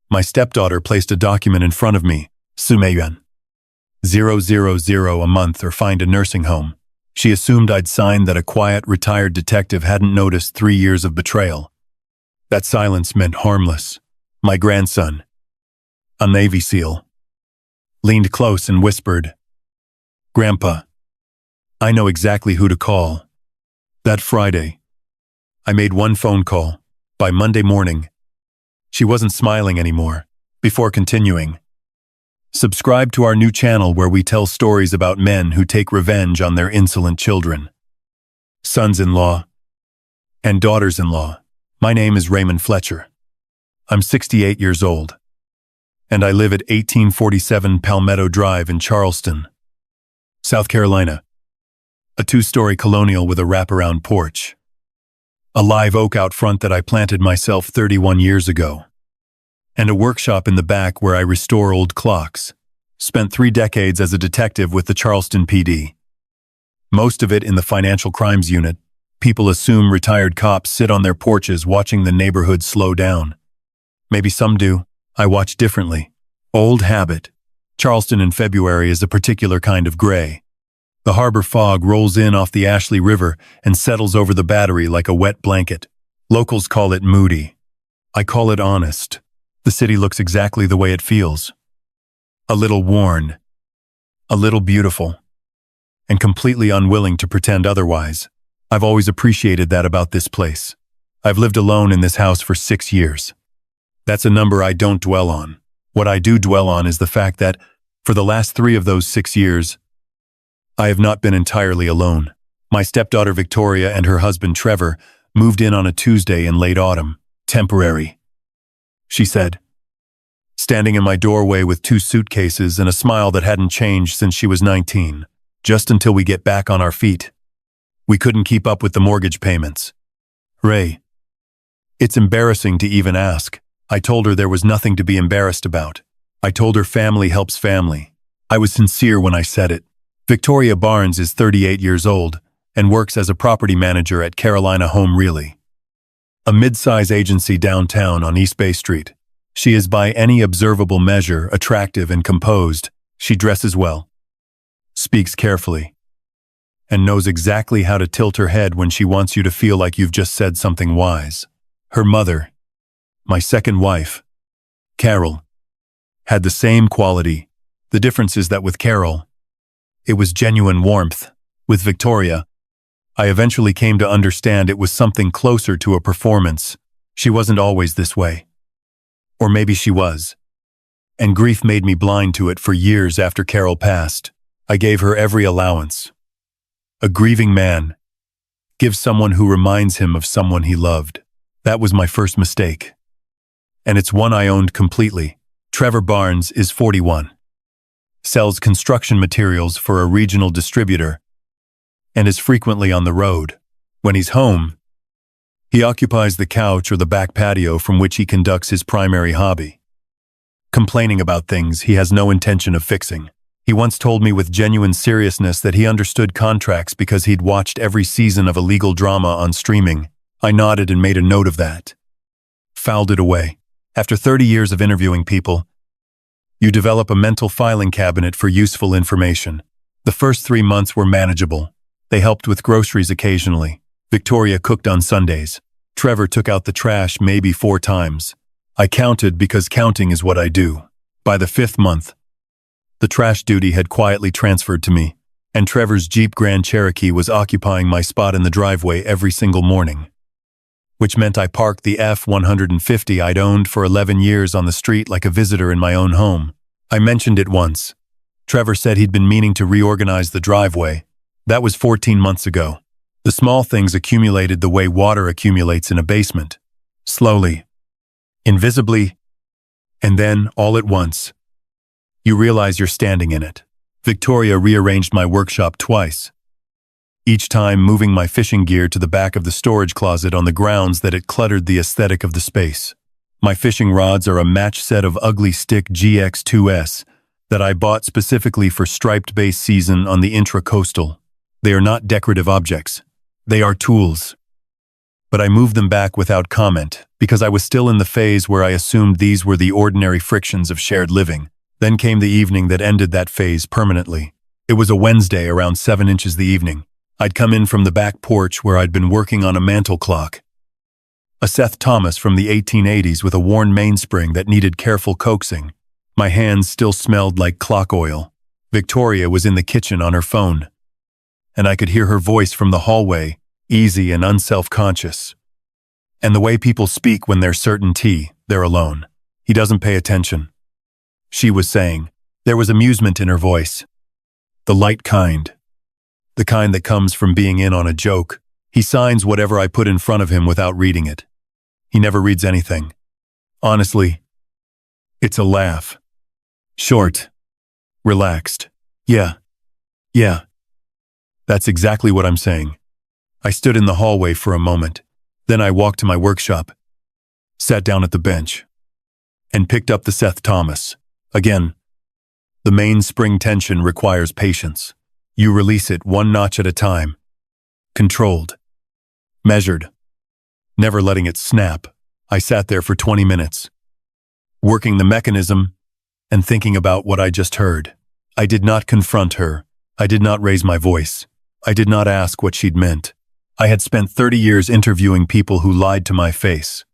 My stepdaughter placed a document in front of me, Sumeyuan. 000 a month or find a nursing home. She assumed I'd signed that a quiet, retired detective hadn't noticed 3 years of betrayal. That silence meant harmless. My grandson, a Navy SEAL, leaned close and whispered, "Grandpa, I know exactly who to call." That Friday, I made one phone call. By Monday morning, she wasn't smiling anymore. Before continuing, subscribe to our new channel where we tell stories about men who take revenge on their insolent children, sons-in-law, and daughters-in-law. My name is Raymond Fletcher. I'm 68 years old, and I live at 1847 Palmetto Drive in Charleston, South Carolina. A 2-story colonial with a wraparound porch. A live oak out front that I planted myself 31 years ago. And a workshop in the back where I restore old clocks. Spent 3 decades as a detective with the Charleston PD. Most of it in the financial crimes unit. People assume retired cops sit on their porches watching the neighborhood slow down. Maybe some do. I watch differently. Old habit. Charleston in February is a particular kind of gray. The harbor fog rolls in off the Ashley River and settles over the battery like a wet blanket. Locals call it moody. I call it honest. The city looks exactly the way it feels. A little worn. A little beautiful. And completely unwilling to pretend otherwise. I've always appreciated that about this place. I've lived alone in this house for 6 years. That's a number I don't dwell on. What I do dwell on is the fact that, for the last 3 of those 6 years, I have not been entirely alone. My stepdaughter Victoria and her husband Trevor moved in on a Tuesday in late autumn. Temporary, she said, standing in my doorway with 2 suitcases and a smile that hadn't changed since she was 19. Just until we get back on our feet. We couldn't keep up with the mortgage payments. Ray. It's embarrassing to even ask. I told her there was nothing to be embarrassed about. I told her family helps family. I was sincere when I said it. Victoria Barnes is 38 years old and works as a property manager at Carolina Home Really, a mid-size agency downtown on East Bay Street. She is by any observable measure attractive and composed. She dresses well, speaks carefully, and knows exactly how to tilt her head when she wants you to feel like you've just said something wise. Her mother, my second wife, Carol, had the same quality. The difference is that with Carol, it was genuine warmth. With Victoria, I eventually came to understand it was something closer to a performance. She wasn't always this way. Or maybe she was. And grief made me blind to it for years after Carol passed. I gave her every allowance. A grieving man gives someone who reminds him of someone he loved. That was my first mistake. And it's one I owned completely. Trevor Barnes is 41. Sells construction materials for a regional distributor and is frequently on the road. When he's home, he occupies the couch or the back patio from which he conducts his primary hobby. Complaining about things he has no intention of fixing. He once told me with genuine seriousness that he understood contracts because he'd watched every season of a legal drama on streaming. I nodded and made a note of that. Filed it away. After 30 years of interviewing people, you develop a mental filing cabinet for useful information. The first 3 months were manageable. They helped with groceries occasionally. Victoria cooked on Sundays. Trevor took out the trash maybe 4 times. I counted because counting is what I do. By the 5th month, the trash duty had quietly transferred to me, and Trevor's Jeep Grand Cherokee was occupying my spot in the driveway every single morning. Which meant I parked the F-150 I'd owned for 11 years on the street like a visitor in my own home. I mentioned it once. Trevor said he'd been meaning to reorganize the driveway. That was 14 months ago. The small things accumulated the way water accumulates in a basement. Slowly. Invisibly. And then, all at once, you realize you're standing in it. Victoria rearranged my workshop twice, each time moving my fishing gear to the back of the storage closet on the grounds that it cluttered the aesthetic of the space. My fishing rods are a match set of Ugly Stick GX2S that I bought specifically for striped bass season on the intra-coastal. They are not decorative objects. They are tools. but I moved them back without comment, because I was still in the phase where I assumed these were the ordinary frictions of shared living. Then came the evening that ended that phase permanently. It was a Wednesday around 7 inches the evening. I'd come in from the back porch where I'd been working on a mantel clock. A Seth Thomas from the 1880s with a worn mainspring that needed careful coaxing. My hands still smelled like clock oil. Victoria was in the kitchen on her phone, and I could hear her voice from the hallway, easy and unself-conscious. And the way people speak when they're certain they're alone. He doesn't pay attention, she was saying. There was amusement in her voice. The light kind. The kind that comes from being in on a joke. He signs whatever I put in front of him without reading it. He never reads anything. Honestly, it's a laugh. Short. Relaxed. Yeah. That's exactly what I'm saying. I stood in the hallway for a moment. Then I walked to my workshop, sat down at the bench, and picked up the Seth Thomas. Again, the mainspring tension requires patience. You release it one notch at a time. Controlled. Measured. Never letting it snap. I sat there for 20 minutes, working the mechanism and thinking about what I just heard. I did not confront her. I did not raise my voice. I did not ask what she'd meant. I had spent 30 years interviewing people who lied to my face.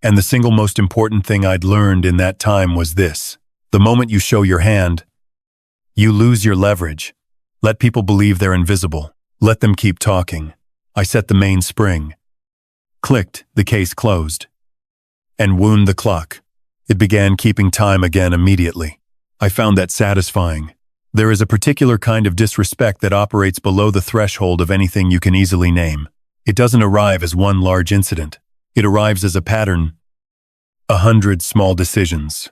And the single most important thing I'd learned in that time was this. The moment you show your hand, you lose your leverage. Let people believe they're invisible. Let them keep talking. I set the mainspring. Clicked, the case closed. And wound the clock. It began keeping time again immediately. I found that satisfying. There is a particular kind of disrespect that operates below the threshold of anything you can easily name. It doesn't arrive as one large incident. It arrives as a pattern. 100 small decisions.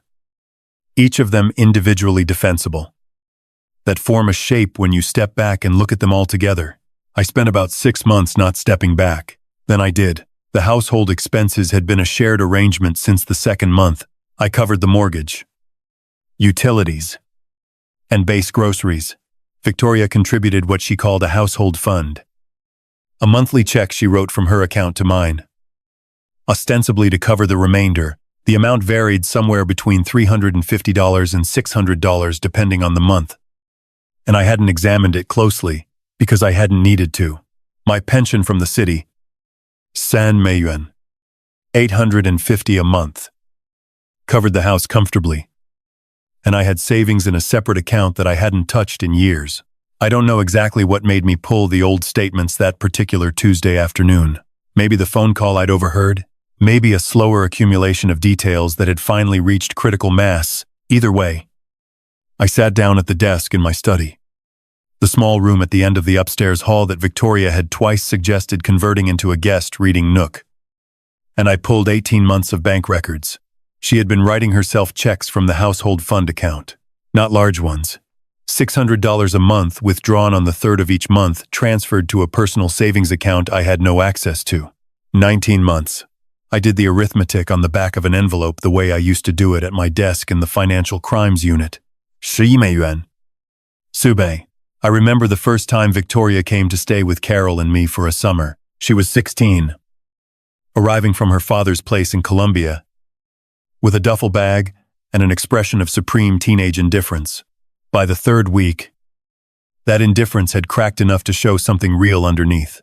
Each of them individually defensible. That form a shape when you step back and look at them all together. I spent about 6 months not stepping back. Then I did. The household expenses had been a shared arrangement since the second month. I covered the mortgage, utilities, and base groceries. Victoria contributed what she called a household fund. A monthly check she wrote from her account to mine. Ostensibly to cover the remainder, the amount varied somewhere between $350 and $600 depending on the month. And I hadn't examined it closely because I hadn't needed to. My pension from the city, yuan, $850 a month, covered the house comfortably. And I had savings in a separate account that I hadn't touched in years. I don't know exactly what made me pull the old statements that particular Tuesday afternoon. Maybe the phone call I'd overheard, maybe a slower accumulation of details that had finally reached critical mass. Either way, I sat down at the desk in my study, the small room at the end of the upstairs hall that Victoria had twice suggested converting into a guest reading nook. And I pulled 18 months of bank records. She had been writing herself checks from the household fund account. Not large ones. $600 a month withdrawn on the 3rd of each month, transferred to a personal savings account I had no access to. 19 months. I did the arithmetic on the back of an envelope the way I used to do it at my desk in the financial crimes unit. 11元. Sube. I remember the first time Victoria came to stay with Carol and me for a summer. She was 16. Arriving from her father's place in Colombia, with a duffel bag and an expression of supreme teenage indifference. By the 3rd week, that indifference had cracked enough to show something real underneath.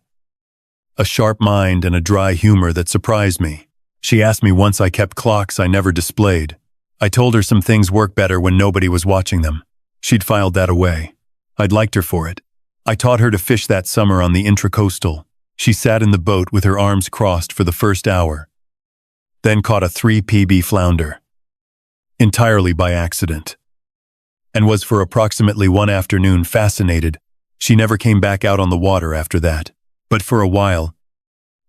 A sharp mind and a dry humor that surprised me. She asked me once I kept clocks I never displayed. I told her some things work better when nobody was watching them. She'd filed that away. I'd liked her for it. I taught her to fish that summer on the Intracoastal. She sat in the boat with her arms crossed for the first hour, then caught a 3 PB flounder, entirely by accident, and was for approximately one afternoon fascinated. She never came back out on the water after that. But for a while,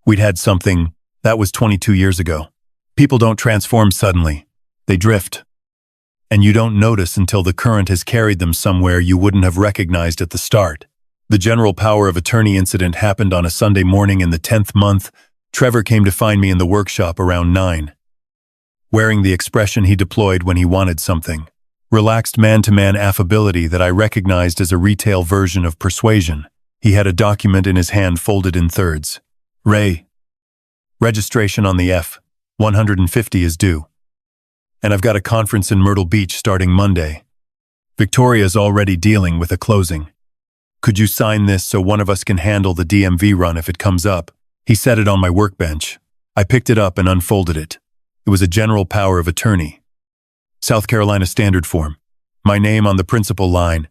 we'd had something. That was 22 years ago. People don't transform suddenly. They drift. And you don't notice until the current has carried them somewhere you wouldn't have recognized at the start. The general power of attorney incident happened on a Sunday morning in the 10th month. Trevor came to find me in the workshop around 9, wearing the expression he deployed when he wanted something. Relaxed man-to-man affability that I recognized as a retail version of persuasion. He had a document in his hand folded in thirds. "Ray, Registration on the F-150 is due. And I've got a conference in Myrtle Beach starting Monday. Victoria's already dealing with a closing. Could you sign this so one of us can handle the DMV run if it comes up? He set it on my workbench. I picked it up and unfolded it. It was a general power of attorney. South Carolina standard form. My name on the principal line.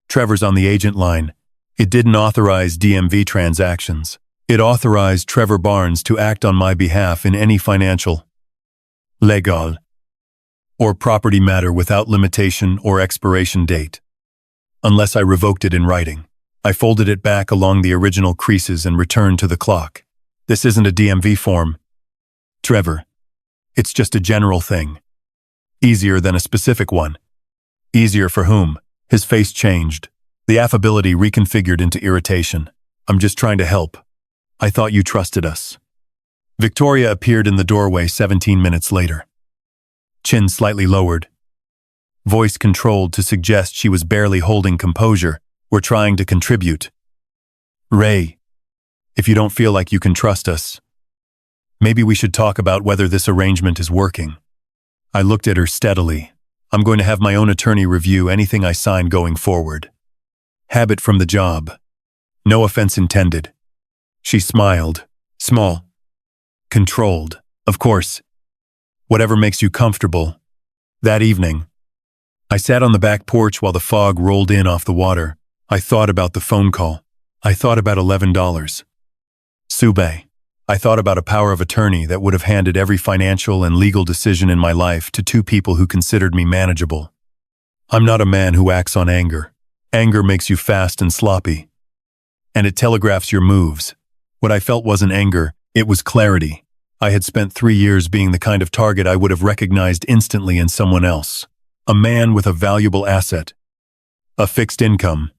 Trevor's on the agent line. It didn't authorize DMV transactions. It authorized Trevor Barnes to act on my behalf in any financial, legal, or property matter without limitation or expiration date, unless I revoked it in writing. I folded it back along the original creases and returned to the clock. This isn't a DMV form, Trevor. It's just a general thing. Easier than a specific one. Easier for whom? His face changed. The affability reconfigured into irritation. I'm just trying to help. I thought you trusted us. Victoria appeared in the doorway 17 minutes later. Chin slightly lowered. Voice controlled to suggest she was barely holding composure. We're trying to contribute. Ray, if you don't feel like you can trust us, maybe we should talk about whether this arrangement is working. I looked at her steadily. I'm going to have my own attorney review anything I sign going forward. Habit from the job. No offense intended. She smiled. Small. Controlled. Of course. Whatever makes you comfortable. That evening, I sat on the back porch while the fog rolled in off the water. I thought about the phone call. I thought about $11. Sube. I thought about a power of attorney that would have handed every financial and legal decision in my life to two people who considered me manageable. I'm not a man who acts on anger. Anger makes you fast and sloppy, and it telegraphs your moves. What I felt wasn't anger, it was clarity. I had spent 3 years being the kind of target I would have recognized instantly in someone else. A man with a valuable asset, a fixed income,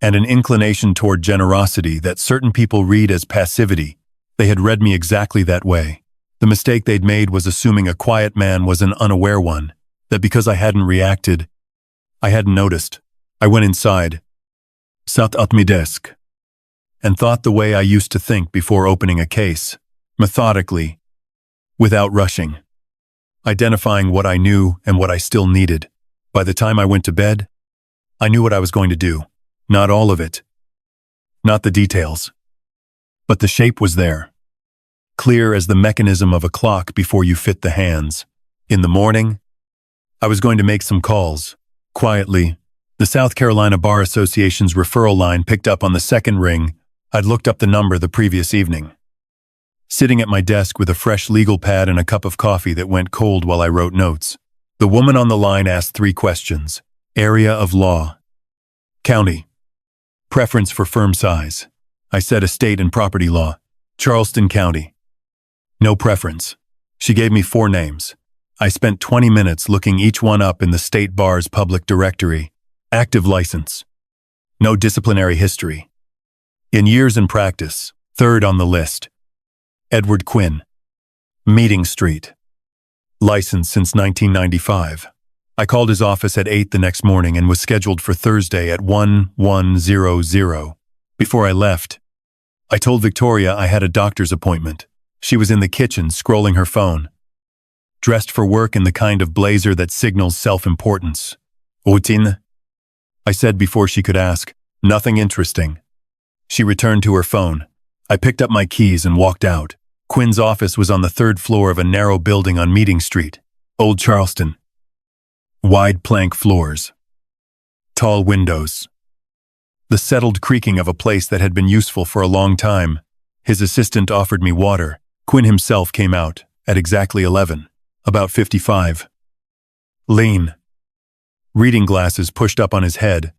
and an inclination toward generosity that certain people read as passivity. They had read me exactly that way. The mistake they'd made was assuming a quiet man was an unaware one, that because I hadn't reacted, I hadn't noticed. I went inside, sat at my desk, and thought the way I used to think before opening a case, methodically, without rushing, identifying what I knew and what I still needed. By the time I went to bed, I knew what I was going to do. Not all of it. Not the details. But the shape was there. Clear as the mechanism of a clock before you fit the hands. In the morning, I was going to make some calls. Quietly, the South Carolina Bar Association's referral line picked up on the second ring. I'd looked up the number the previous evening. Sitting at my desk with a fresh legal pad and a cup of coffee that went cold while I wrote notes, the woman on the line asked 3 questions. Area of law. County. Preference for firm size. I said estate and property law. Charleston County. No preference. She gave me 4 names. I spent 20 minutes looking each one up in the state bar's public directory. Active license. No disciplinary history. In years in practice, 3rd on the list. Edward Quinn. Meeting Street. Licensed since 1995. I called his office at 8 the next morning and was scheduled for Thursday at 1100. Before I left, I told Victoria I had a doctor's appointment. She was in the kitchen scrolling her phone, dressed for work in the kind of blazer that signals self-importance. Routine? I said before she could ask. Nothing interesting. She returned to her phone. I picked up my keys and walked out. Quinn's office was on the 3rd floor of a narrow building on Meeting Street, Old Charleston. Wide plank floors. Tall windows. The settled creaking of a place that had been useful for a long time. His assistant offered me water. Quinn himself came out at exactly 11, about 55. Lean. Reading glasses pushed up on his head.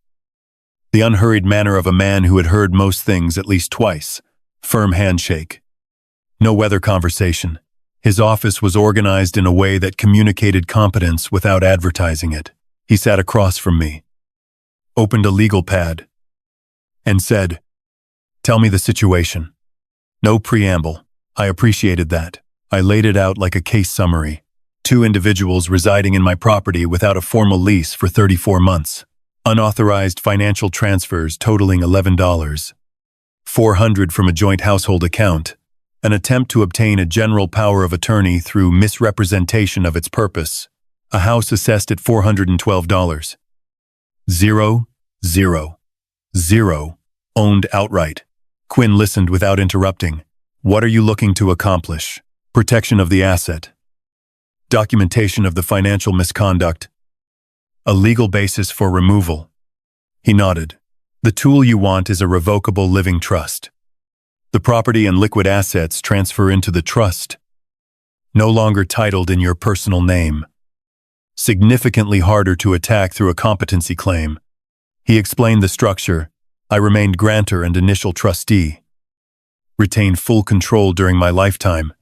The unhurried manner of a man who had heard most things at least twice. Firm handshake. No weather conversation. His office was organized in a way that communicated competence without advertising it. He sat across from me, opened a legal pad, and said, "Tell me the situation." No preamble. I appreciated that. I laid it out like a case summary. 2 individuals residing in my property without a formal lease for 34 months. Unauthorized financial transfers totaling $11. $400 from a joint household account, An attempt to obtain a general power of attorney through misrepresentation of its purpose. A house assessed at $412. 0, 0, 0. Owned outright. Quinn listened without interrupting. What are you looking to accomplish? Protection of the asset. Documentation of the financial misconduct. A legal basis for removal. He nodded. The tool you want is a revocable living trust. The property and liquid assets transfer into the trust, no longer titled in your personal name. Significantly harder to attack through a competency claim. He explained the structure. I remained grantor and initial trustee. Retained full control during my lifetime.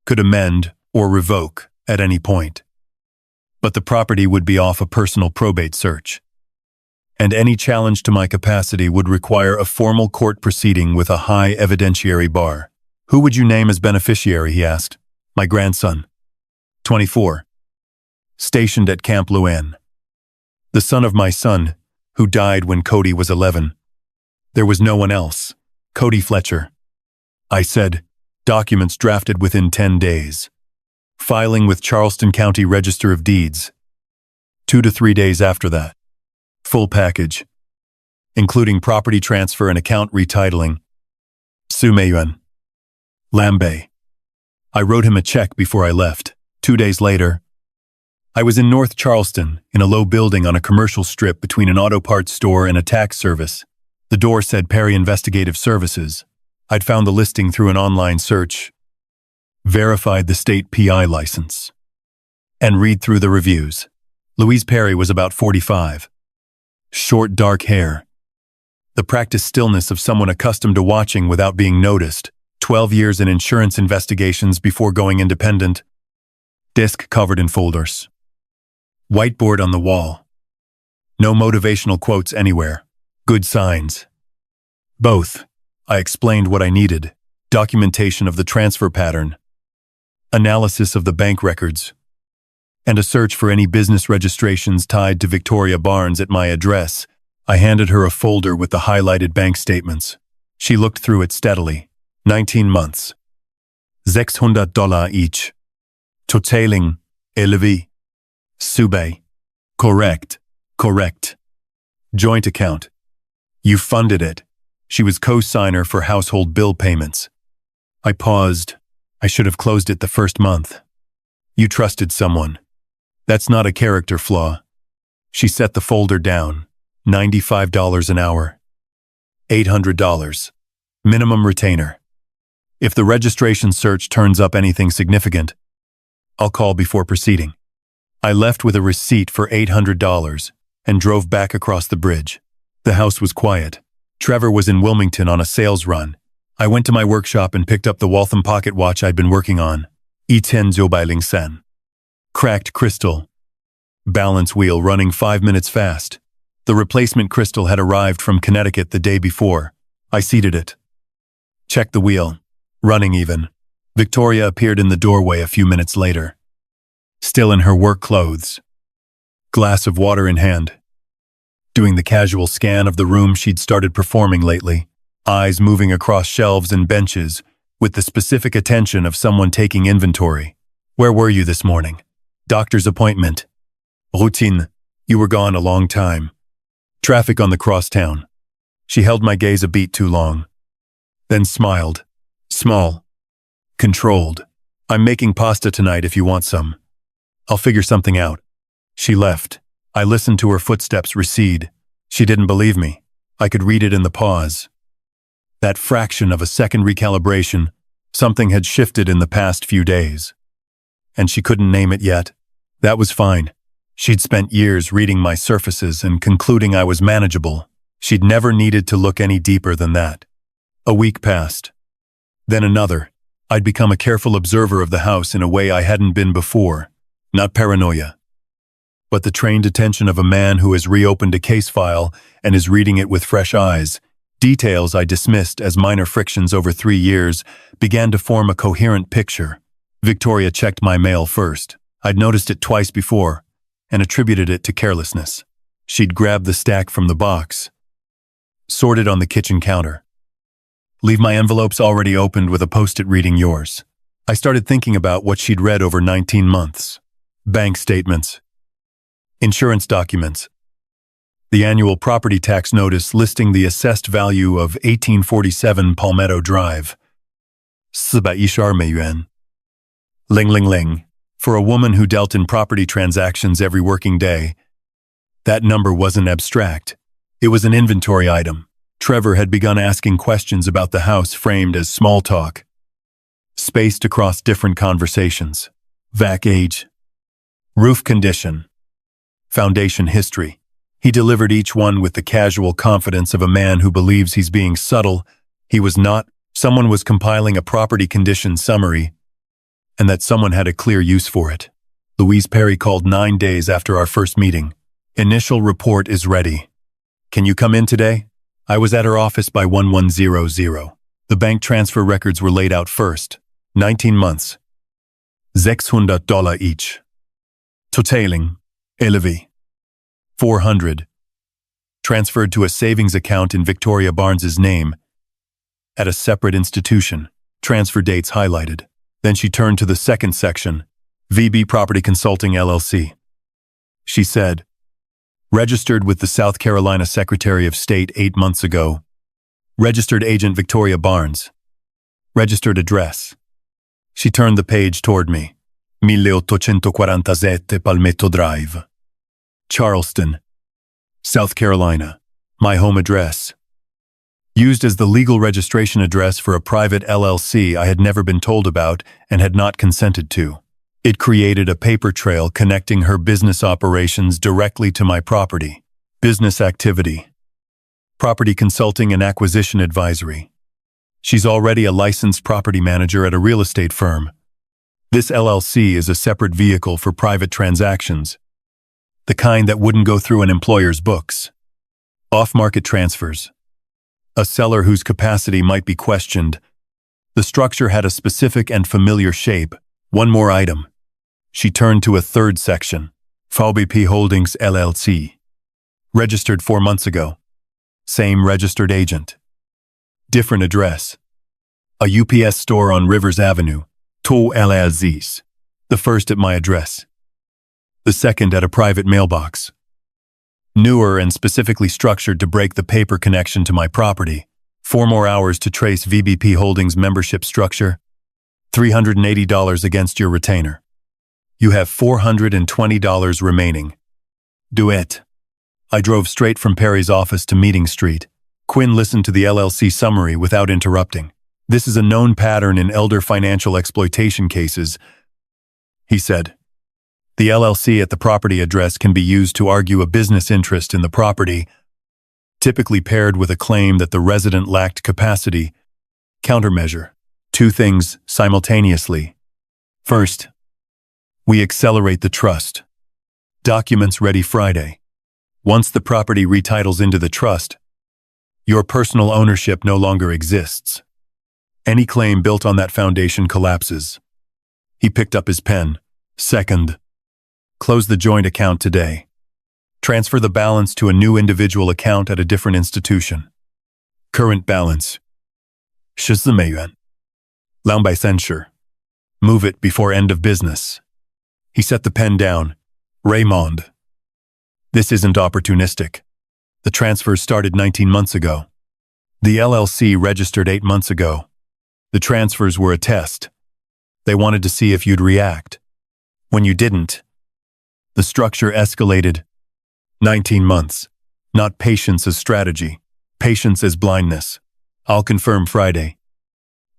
Could amend or revoke at any point. But the property would be off a personal probate search. And any challenge to my capacity would require a formal court proceeding with a high evidentiary bar. Who would you name as beneficiary, he asked. My grandson. 24. Stationed at Camp Luan. The son of my son, who died when Cody was 11. There was no one else. Cody Fletcher. I said, documents drafted within 10 days. Filing with Charleston County Register of Deeds. 2 to 3 days after that. Full package, including property transfer and account retitling. Sumayuan. Lambe. I wrote him a check before I left. 2 days later, I was in North Charleston, in a low building on a commercial strip between an auto parts store and a tax service. The door said Perry Investigative Services. I'd found the listing through an online search, verified the state PI license, and read through the reviews. Louise Perry was about 45. Short, dark hair. The practiced stillness of someone accustomed to watching without being noticed. 12 years in insurance investigations before going independent. Disk covered in folders. Whiteboard on the wall. No motivational quotes anywhere. Good signs. Both. I explained what I needed. Documentation of the transfer pattern. Analysis of the bank records. And a search for any business registrations tied to Victoria Barnes at my address. I handed her a folder with the highlighted bank statements. She looked through it steadily. 19 months. $600 each. Totaling, élevé. Sube. Correct. Correct. Joint account. You funded it. She was co-signer for household bill payments. I paused. I should have closed it the first month. You trusted someone. That's not a character flaw. She set the folder down. $95 an hour. $800. Minimum retainer. If the registration search turns up anything significant, I'll call before proceeding. I left with a receipt for $800 and drove back across the bridge. The house was quiet. Trevor was in Wilmington on a sales run. I went to my workshop and picked up the Waltham pocket watch I'd been working on. Iten Zobailing Sen. Cracked crystal. Balance wheel running 5 minutes fast. The replacement crystal had arrived from Connecticut the day before. I seated it. Checked the wheel. Running even. Victoria appeared in the doorway a few minutes later. Still in her work clothes. Glass of water in hand. Doing the casual scan of the room she'd started performing lately. Eyes moving across shelves and benches, with the specific attention of someone taking inventory. Where were you this morning? Doctor's appointment. Routine. You were gone a long time. Traffic on the crosstown. She held my gaze a beat too long. Then smiled. Small. Controlled. I'm making pasta tonight if you want some. I'll figure something out. She left. I listened to her footsteps recede. She didn't believe me. I could read it in the pause. That fraction of a second recalibration, something had shifted in the past few days. And she couldn't name it yet. That was fine. She'd spent years reading my surfaces and concluding I was manageable. She'd never needed to look any deeper than that. A week passed. Then another. I'd become a careful observer of the house in a way I hadn't been before. Not paranoia, but the trained attention of a man who has reopened a case file and is reading it with fresh eyes. Details I dismissed as minor frictions over 3 years began to form a coherent picture. Victoria checked my mail first. I'd noticed it twice before and attributed it to carelessness. She'd grabbed the stack from the box, sorted on the kitchen counter. Leave my envelopes already opened with a post-it reading yours. I started thinking about what she'd read over 19 months. Bank statements. Insurance documents. The annual property tax notice listing the assessed value of 1847 Palmetto Drive. 412美元. Ling ling ling. For a woman who dealt in property transactions every working day, that number wasn't abstract. It was an inventory item. Trevor had begun asking questions about the house framed as small talk, spaced across different conversations. Vac age. Roof condition. Foundation history. He delivered each one with the casual confidence of a man who believes he's being subtle. He was not. Someone was compiling a property condition summary, and that someone had a clear use for it. Louise Perry called 9 days after our first meeting. Initial report is ready. Can you come in today? I was at her office by 1100. The bank transfer records were laid out first. 19 months. $600 each. Totaling. Elevi. 400. Transferred to a savings account in Victoria Barnes's name, at a separate institution. Transfer dates highlighted. Then she turned to the second section, VB Property Consulting LLC. She said, registered with the South Carolina Secretary of State 8 months ago. Registered agent Victoria Barnes. Registered address. She turned the page toward me. 1847 Palmetto Drive. Charleston, South Carolina. My home address. Used as the legal registration address for a private LLC I had never been told about and had not consented to. It created a paper trail connecting her business operations directly to my property. Business activity. Property consulting and acquisition advisory. She's already a licensed property manager at a real estate firm. This LLC is a separate vehicle for private transactions, the kind that wouldn't go through an employer's books. Off-market transfers. A seller whose capacity might be questioned. The structure had a specific and familiar shape. One more item. She turned to a third section. VBP Holdings LLC. Registered 4 months ago. Same registered agent. Different address. A UPS store on Rivers Avenue. Toll LLCs. The first at my address. The second at a private mailbox. Newer and specifically structured to break the paper connection to my property. 4 more hours to trace VBP Holdings membership structure. $380 against your retainer. You have $420 remaining. Duet. I drove straight from Perry's office to Meeting Street. Quinn listened to the LLC summary without interrupting. This is a known pattern in elder financial exploitation cases, he said. The LLC at the property address can be used to argue a business interest in the property, typically paired with a claim that the resident lacked capacity. Countermeasure. 2 things simultaneously. First, we accelerate the trust. Documents ready Friday. Once the property retitles into the trust, your personal ownership no longer exists. Any claim built on that foundation collapses. He picked up his pen. Second, close the joint account today. Transfer the balance to a new individual account at a different institution. Current balance. 14美元. 200censure. Move it before end of business. He set the pen down. Raymond. This isn't opportunistic. The transfer started 19 months ago. The LLC registered 8 months ago. The transfers were a test. They wanted to see if you'd react. When you didn't, the structure escalated. 19 months. Not patience as strategy. Patience as blindness. I'll confirm Friday.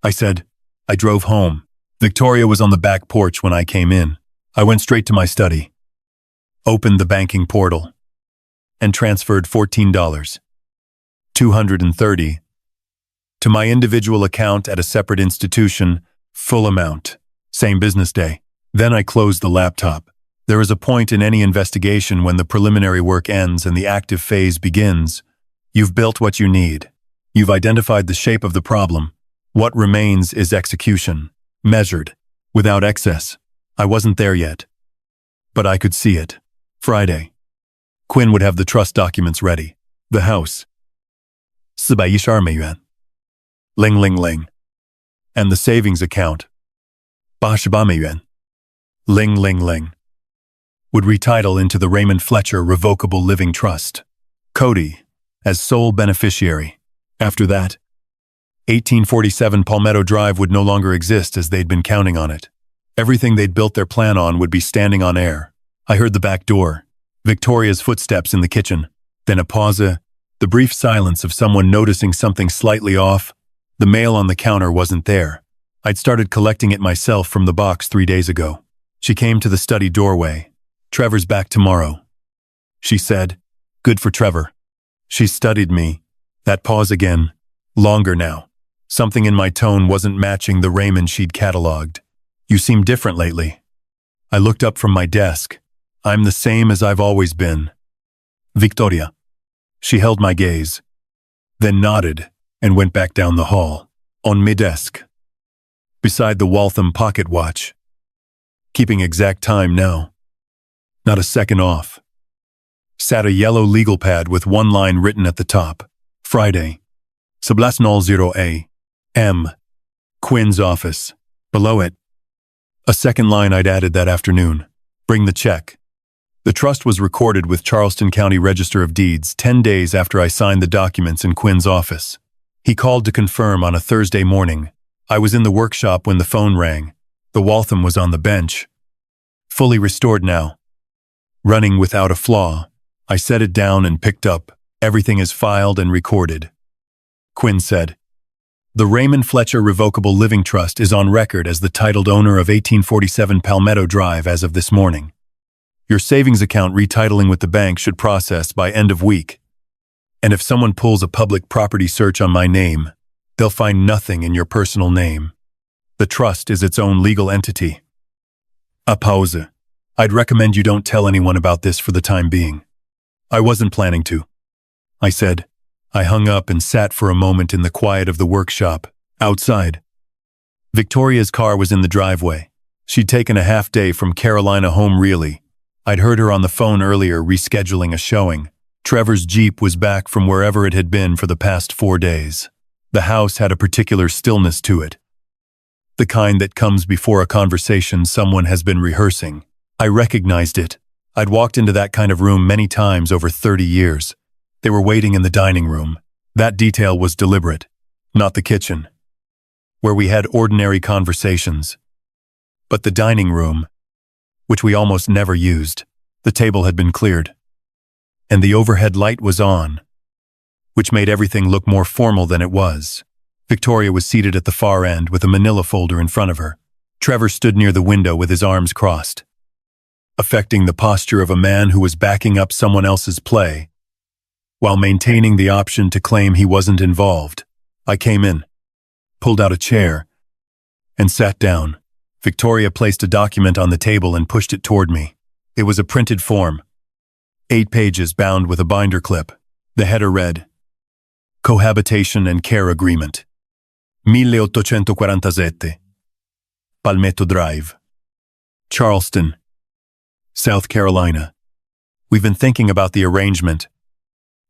I said. I drove home. Victoria was on the back porch when I came in. I went straight to my study, opened the banking portal, and transferred $14. 230 to my individual account at a separate institution, full amount, same business day. Then I closed the laptop. There is a point in any investigation when the preliminary work ends and the active phase begins. You've built what you need. You've identified the shape of the problem. What remains is execution, measured, without excess. I wasn't there yet, but I could see it. Friday. Quinn would have the trust documents ready. The house. 412美元. Ling ling ling. And the savings account. 80美元. Ling ling ling. Would retitle into the Raymond Fletcher Revocable Living Trust. Cody, as sole beneficiary. After that, 1847 Palmetto Drive would no longer exist as they'd been counting on it. Everything they'd built their plan on would be standing on air. I heard the back door, Victoria's footsteps in the kitchen, then a pause, the brief silence of someone noticing something slightly off. The mail on the counter wasn't there. I'd started collecting it myself from the box 3 days ago. She came to the study doorway. Trevor's back tomorrow, she said. Good for Trevor. She studied me. That pause again. Longer now. Something in my tone wasn't matching the Raymond she'd cataloged. You seem different lately. I looked up from my desk. I'm the same as I've always been. Victoria. She held my gaze, then nodded and went back down the hall. On my desk, beside the Waltham pocket watch. Keeping exact time now. Not a second off. Sat a yellow legal pad with one line written at the top. Friday. 17:00 a.m. Quinn's office. Below it, a second line I'd added that afternoon. Bring the check. The trust was recorded with Charleston County Register of Deeds 10 days after I signed the documents in Quinn's office. He called to confirm on a Thursday morning. I was in the workshop when the phone rang. The Waltham was on the bench. Fully restored now. Running without a flaw. I set it down and picked up. Everything is filed and recorded. Quinn said, the Raymond Fletcher Revocable Living Trust is on record as the titled owner of 1847 Palmetto Drive as of this morning. Your savings account retitling with the bank should process by end of week. And if someone pulls a public property search on my name, they'll find nothing in your personal name. The trust is its own legal entity. A pause. I'd recommend you don't tell anyone about this for the time being. I wasn't planning to, I said. I hung up and sat for a moment in the quiet of the workshop. Outside, Victoria's car was in the driveway. She'd taken a half day from Carolina home really. I'd heard her on the phone earlier rescheduling a showing. Trevor's Jeep was back from wherever it had been for the past 4 days. The house had a particular stillness to it. The kind that comes before a conversation someone has been rehearsing. I recognized it. I'd walked into that kind of room many times over 30 years. They were waiting in the dining room. That detail was deliberate, not the kitchen, where we had ordinary conversations. But the dining room, which we almost never used, the table had been cleared. And the overhead light was on, which made everything look more formal than it was. Victoria was seated at the far end with a manila folder in front of her. Trevor stood near the window with his arms crossed, affecting the posture of a man who was backing up someone else's play, while maintaining the option to claim he wasn't involved. I came in, pulled out a chair, and sat down. Victoria placed a document on the table and pushed it toward me. It was a printed form, 8 pages bound with a binder clip. The header read, Cohabitation and Care Agreement, 1847, Palmetto Drive, Charleston, South Carolina. We've been thinking about the arrangement,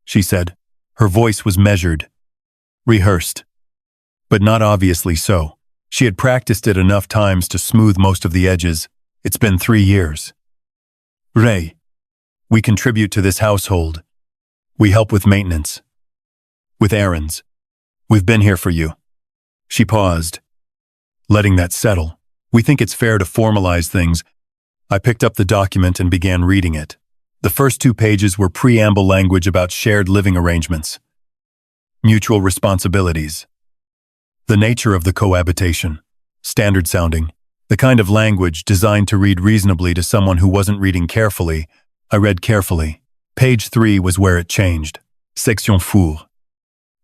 she said. Her voice was measured, rehearsed, but not obviously so. She had practiced it enough times to smooth most of the edges. It's been 3 years. Ray, we contribute to this household. We help with maintenance, with errands. We've been here for you. She paused, letting that settle. We think it's fair to formalize things. I picked up the document and began reading it. The first 2 pages were preamble language about shared living arrangements, mutual responsibilities, the nature of the cohabitation, standard sounding, the kind of language designed to read reasonably to someone who wasn't reading carefully. I read carefully. Page 3 was where it changed. Section 4.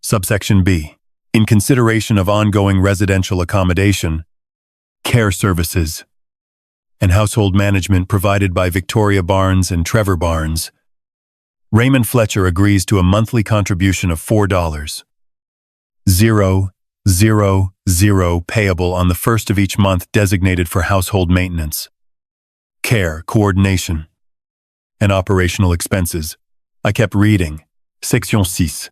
Subsection B. In consideration of ongoing residential accommodation, care services, and household management provided by Victoria Barnes and Trevor Barnes, Raymond Fletcher agrees to a monthly contribution of $4,000 payable on the first of each month designated for household maintenance, care, coordination, and operational expenses. I kept reading. Section 6.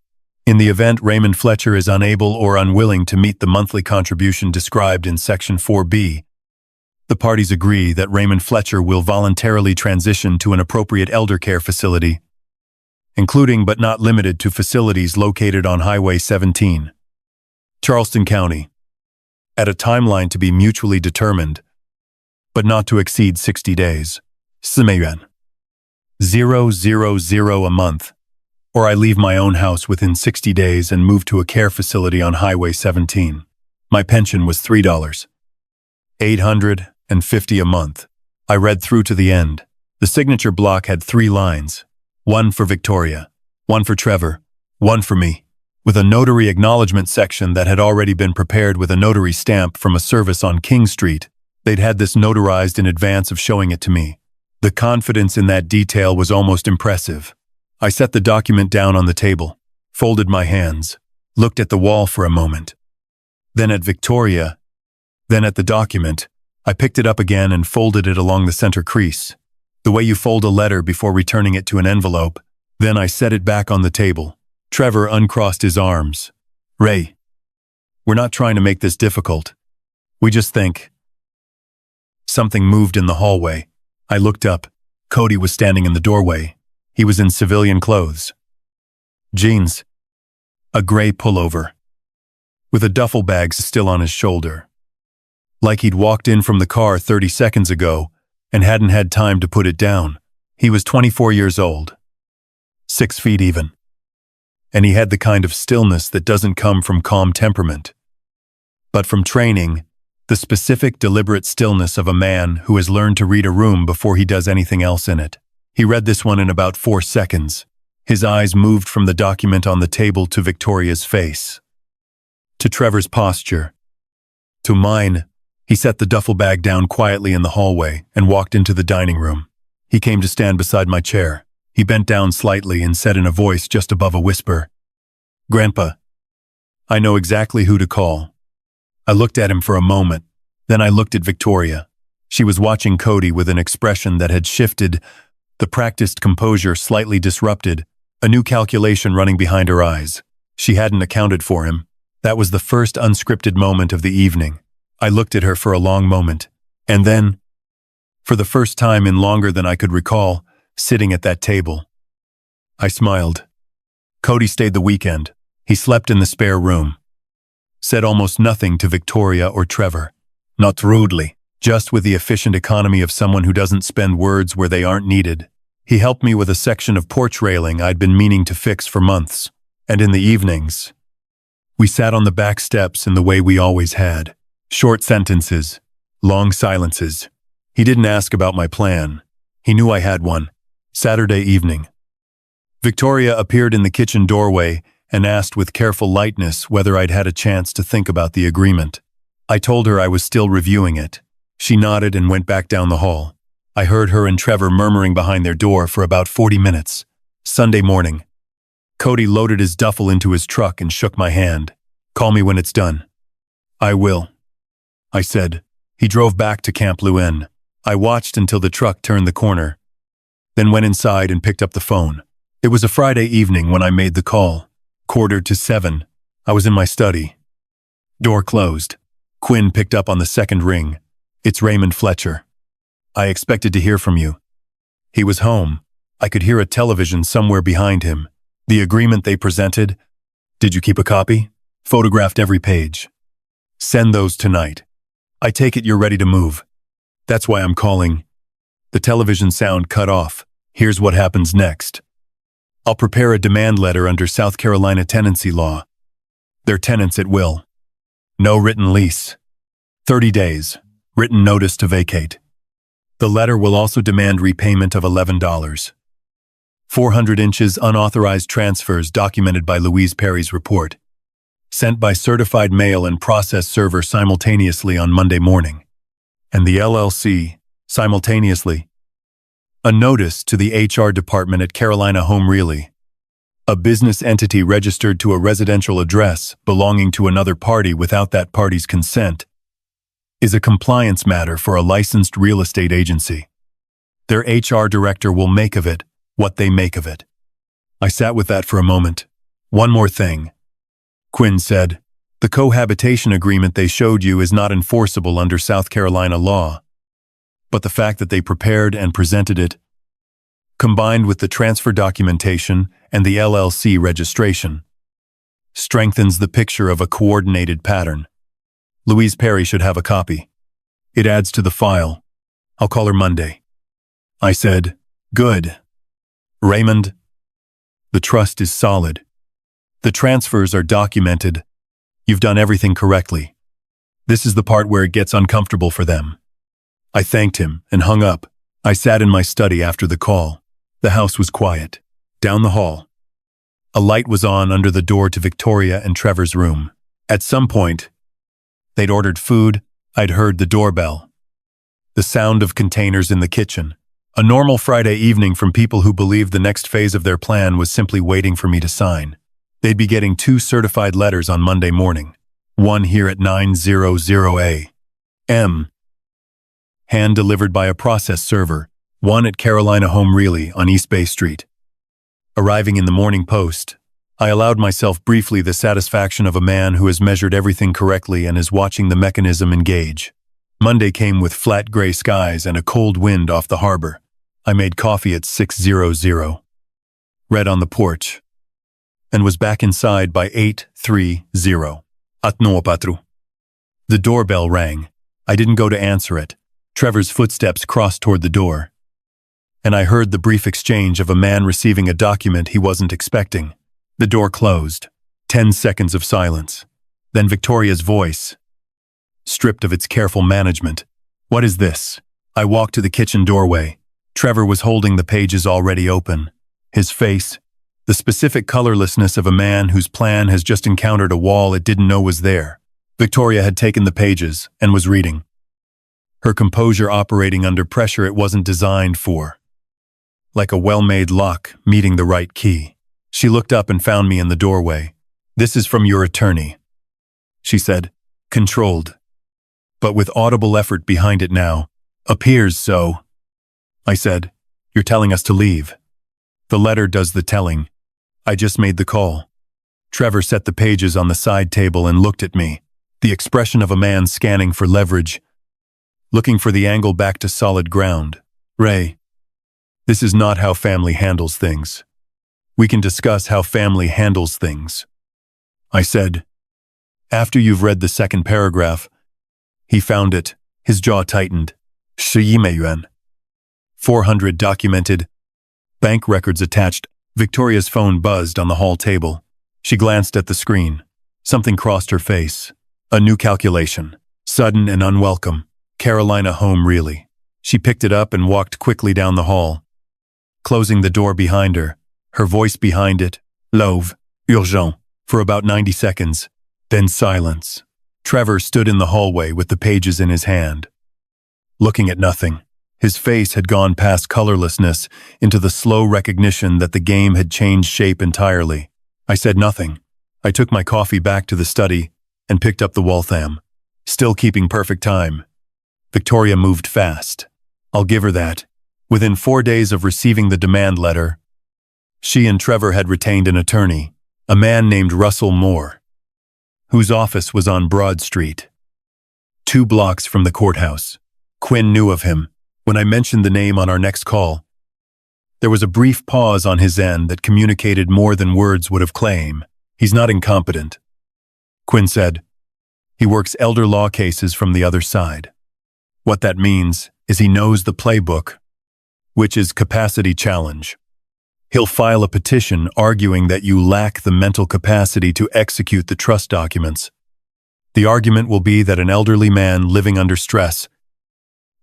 In the event Raymond Fletcher is unable or unwilling to meet the monthly contribution described in Section 4B, the parties agree that Raymond Fletcher will voluntarily transition to an appropriate elder care facility, including but not limited to facilities located on Highway 17, Charleston County, at a timeline to be mutually determined, but not to exceed 60 days. 10,000 a month, or I leave my own house within 60 days and move to a care facility on Highway 17. My pension was $3,850 a month. I read through to the end. The signature block had 3 lines, one for Victoria, one for Trevor, one for me, with a notary acknowledgement section that had already been prepared with a notary stamp from a service on King Street. They'd had this notarized in advance of showing it to me. The confidence in that detail was almost impressive. I set the document down on the table, folded my hands, looked at the wall for a moment. Then at Victoria, then at the document. I picked it up again and folded it along the center crease, the way you fold a letter before returning it to an envelope. Then I set it back on the table. Trevor uncrossed his arms. Ray, we're not trying to make this difficult. We just think. Something moved in the hallway. I looked up. Cody was standing in the doorway. He was in civilian clothes. Jeans. A gray pullover. With a duffel bag still on his shoulder. Like he'd walked in from the car 30 seconds ago and hadn't had time to put it down. He was 24 years old. 6 feet even. And he had the kind of stillness that doesn't come from calm temperament, but from training, the specific, deliberate stillness of a man who has learned to read a room before he does anything else in it. He read this one in about 4 seconds. His eyes moved from the document on the table to Victoria's face, to Trevor's posture, to mine. He set the duffel bag down quietly in the hallway and walked into the dining room. He came to stand beside my chair. He bent down slightly and said in a voice just above a whisper, "Grandpa, I know exactly who to call." I looked at him for a moment. Then I looked at Victoria. She was watching Cody with an expression that had shifted, the practiced composure slightly disrupted, a new calculation running behind her eyes. She hadn't accounted for him. That was the first unscripted moment of the evening. I looked at her for a long moment, and then, for the first time in longer than I could recall, sitting at that table, I smiled. Cody stayed the weekend. He slept in the spare room. Said almost nothing to Victoria or Trevor. Not rudely, just with the efficient economy of someone who doesn't spend words where they aren't needed. He helped me with a section of porch railing I'd been meaning to fix for months. And in the evenings, we sat on the back steps in the way we always had. Short sentences, long silences. He didn't ask about my plan. He knew I had one. Saturday evening. Victoria appeared in the kitchen doorway and asked with careful lightness whether I'd had a chance to think about the agreement. I told her I was still reviewing it. She nodded and went back down the hall. I heard her and Trevor murmuring behind their door for about 40 minutes. Sunday morning. Cody loaded his duffel into his truck and shook my hand. "Call me when it's done." "I will," I said. He drove back to Camp Luen. I watched until the truck turned the corner, then went inside and picked up the phone. It was a Friday evening when I made the call. 6:45. I was in my study. Door closed. Quinn picked up on the second ring. "It's Raymond Fletcher. I expected to hear from you." He was home. I could hear a television somewhere behind him. The agreement they presented. "Did you keep a copy?" "Photographed every page." "Send those tonight. I take it you're ready to move." "That's why I'm calling." The television sound cut off. "Here's what happens next. I'll prepare a demand letter under South Carolina tenancy law. They're tenants at will. No written lease. 30 days. Written notice to vacate. The letter will also demand repayment of $11. 400 inches unauthorized transfers documented by Louise Perry's report. Sent by certified mail and process server simultaneously on Monday morning. And the LLC, simultaneously. A notice to the HR department at Carolina Home Really. A business entity registered to a residential address belonging to another party without that party's consent is a compliance matter for a licensed real estate agency. Their HR director will make of it what they make of it. I sat with that for a moment. One more thing, Quinn said. The cohabitation agreement they showed you is not enforceable under South Carolina law. But the fact that they prepared and presented it, combined with the transfer documentation and the LLC registration, strengthens the picture of a coordinated pattern. Louise Perry should have a copy. It adds to the file. I'll call her Monday. I said, good. Raymond, the trust is solid. The transfers are documented. You've done everything correctly. This is the part where it gets uncomfortable for them. I thanked him and hung up. I sat in my study after the call. The house was quiet. Down the hall, a light was on under the door to Victoria and Trevor's room. At some point, they'd ordered food. I'd heard the doorbell. The sound of containers in the kitchen. A normal Friday evening from people who believed the next phase of their plan was simply waiting for me to sign. They'd be getting 2 certified letters on Monday morning. One here at 900 a.m. hand-delivered by a process server. One at Carolina Home Really on East Bay Street. Arriving in the Morning Post, I allowed myself briefly the satisfaction of a man who has measured everything correctly and is watching the mechanism engage. Monday came with flat gray skies and a cold wind off the harbor. I made coffee at 6:00, read on the porch, and was back inside by 8:30. Atnoopatru. The doorbell rang. I didn't go to answer it. Trevor's footsteps crossed toward the door, and I heard the brief exchange of a man receiving a document he wasn't expecting. The door closed. 10 seconds of silence. Then Victoria's voice, stripped of its careful management. What is this? I walked to the kitchen doorway. Trevor was holding the pages already open. His face, the specific colorlessness of a man whose plan has just encountered a wall it didn't know was there. Victoria had taken the pages and was reading, her composure operating under pressure it wasn't designed for. Like a well-made lock meeting the right key. She looked up and found me in the doorway. This is from your attorney, she said, controlled, but with audible effort behind it now. Appears so. I said, you're telling us to leave. The letter does the telling. I just made the call. Trevor set the pages on the side table and looked at me, the expression of a man scanning for leverage, looking for the angle back to solid ground. Ray, this is not how family handles things. We can discuss how family handles things, I said. After you've read the second paragraph. He found it. His jaw tightened. 400 documented. Bank records attached. Victoria's phone buzzed on the hall table. She glanced at the screen. Something crossed her face. A new calculation. Sudden and unwelcome. Carolina Home Really. She picked it up and walked quickly down the hall, closing the door behind her, her voice behind it. L'ouvre, urgent, for about 90 seconds. Then silence. Trevor stood in the hallway with the pages in his hand, looking at nothing. His face had gone past colorlessness into the slow recognition that the game had changed shape entirely. I said nothing. I took my coffee back to the study and picked up the Waltham, still keeping perfect time. Victoria moved fast. I'll give her that. Within 4 days of receiving the demand letter, she and Trevor had retained an attorney, a man named Russell Moore, whose office was on Broad Street, 2 blocks from the courthouse. Quinn knew of him. When I mentioned the name on our next call, there was a brief pause on his end that communicated more than words would have claimed. He's not incompetent, Quinn said. He works elder law cases from the other side. What that means is he knows the playbook, which is capacity challenge. He'll file a petition arguing that you lack the mental capacity to execute the trust documents. The argument will be that an elderly man living under stress,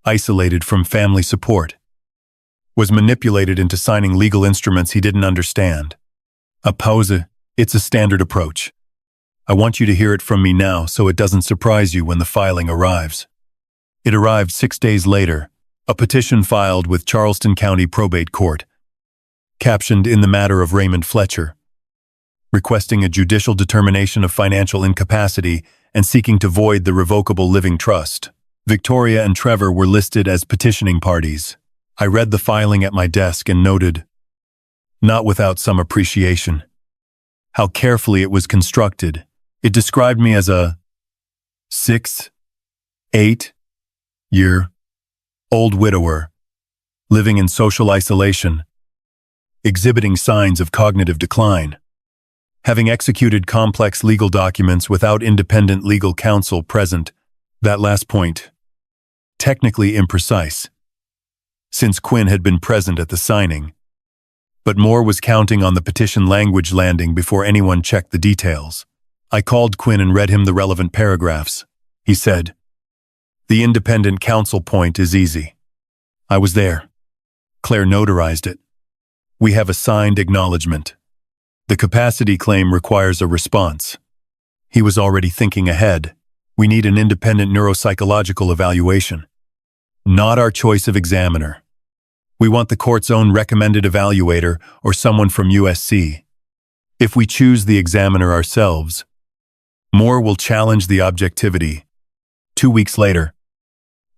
isolated from family support, was manipulated into signing legal instruments he didn't understand. A pause, it's a standard approach. I want you to hear it from me now so it doesn't surprise you when the filing arrives. It arrived 6 days later, a petition filed with Charleston County Probate Court, captioned in the matter of Raymond Fletcher, requesting a judicial determination of financial incapacity and seeking to void the revocable living trust. Victoria and Trevor were listed as petitioning parties. I read the filing at my desk and noted, not without some appreciation, how carefully it was constructed. It described me as a 6, 8-year-old widower, living in social isolation, exhibiting signs of cognitive decline, having executed complex legal documents without independent legal counsel present. That last point, technically imprecise, since Quinn had been present at the signing. But Moore was counting on the petition language landing before anyone checked the details. I called Quinn and read him the relevant paragraphs. He said, "The independent counsel point is easy. I was there." Claire notarized it. "We have a signed acknowledgement. The capacity claim requires a response." He was already thinking ahead. "We need an independent neuropsychological evaluation. Not our choice of examiner. We want the court's own recommended evaluator or someone from USC. If we choose the examiner ourselves, Moore will challenge the objectivity." 2 weeks later,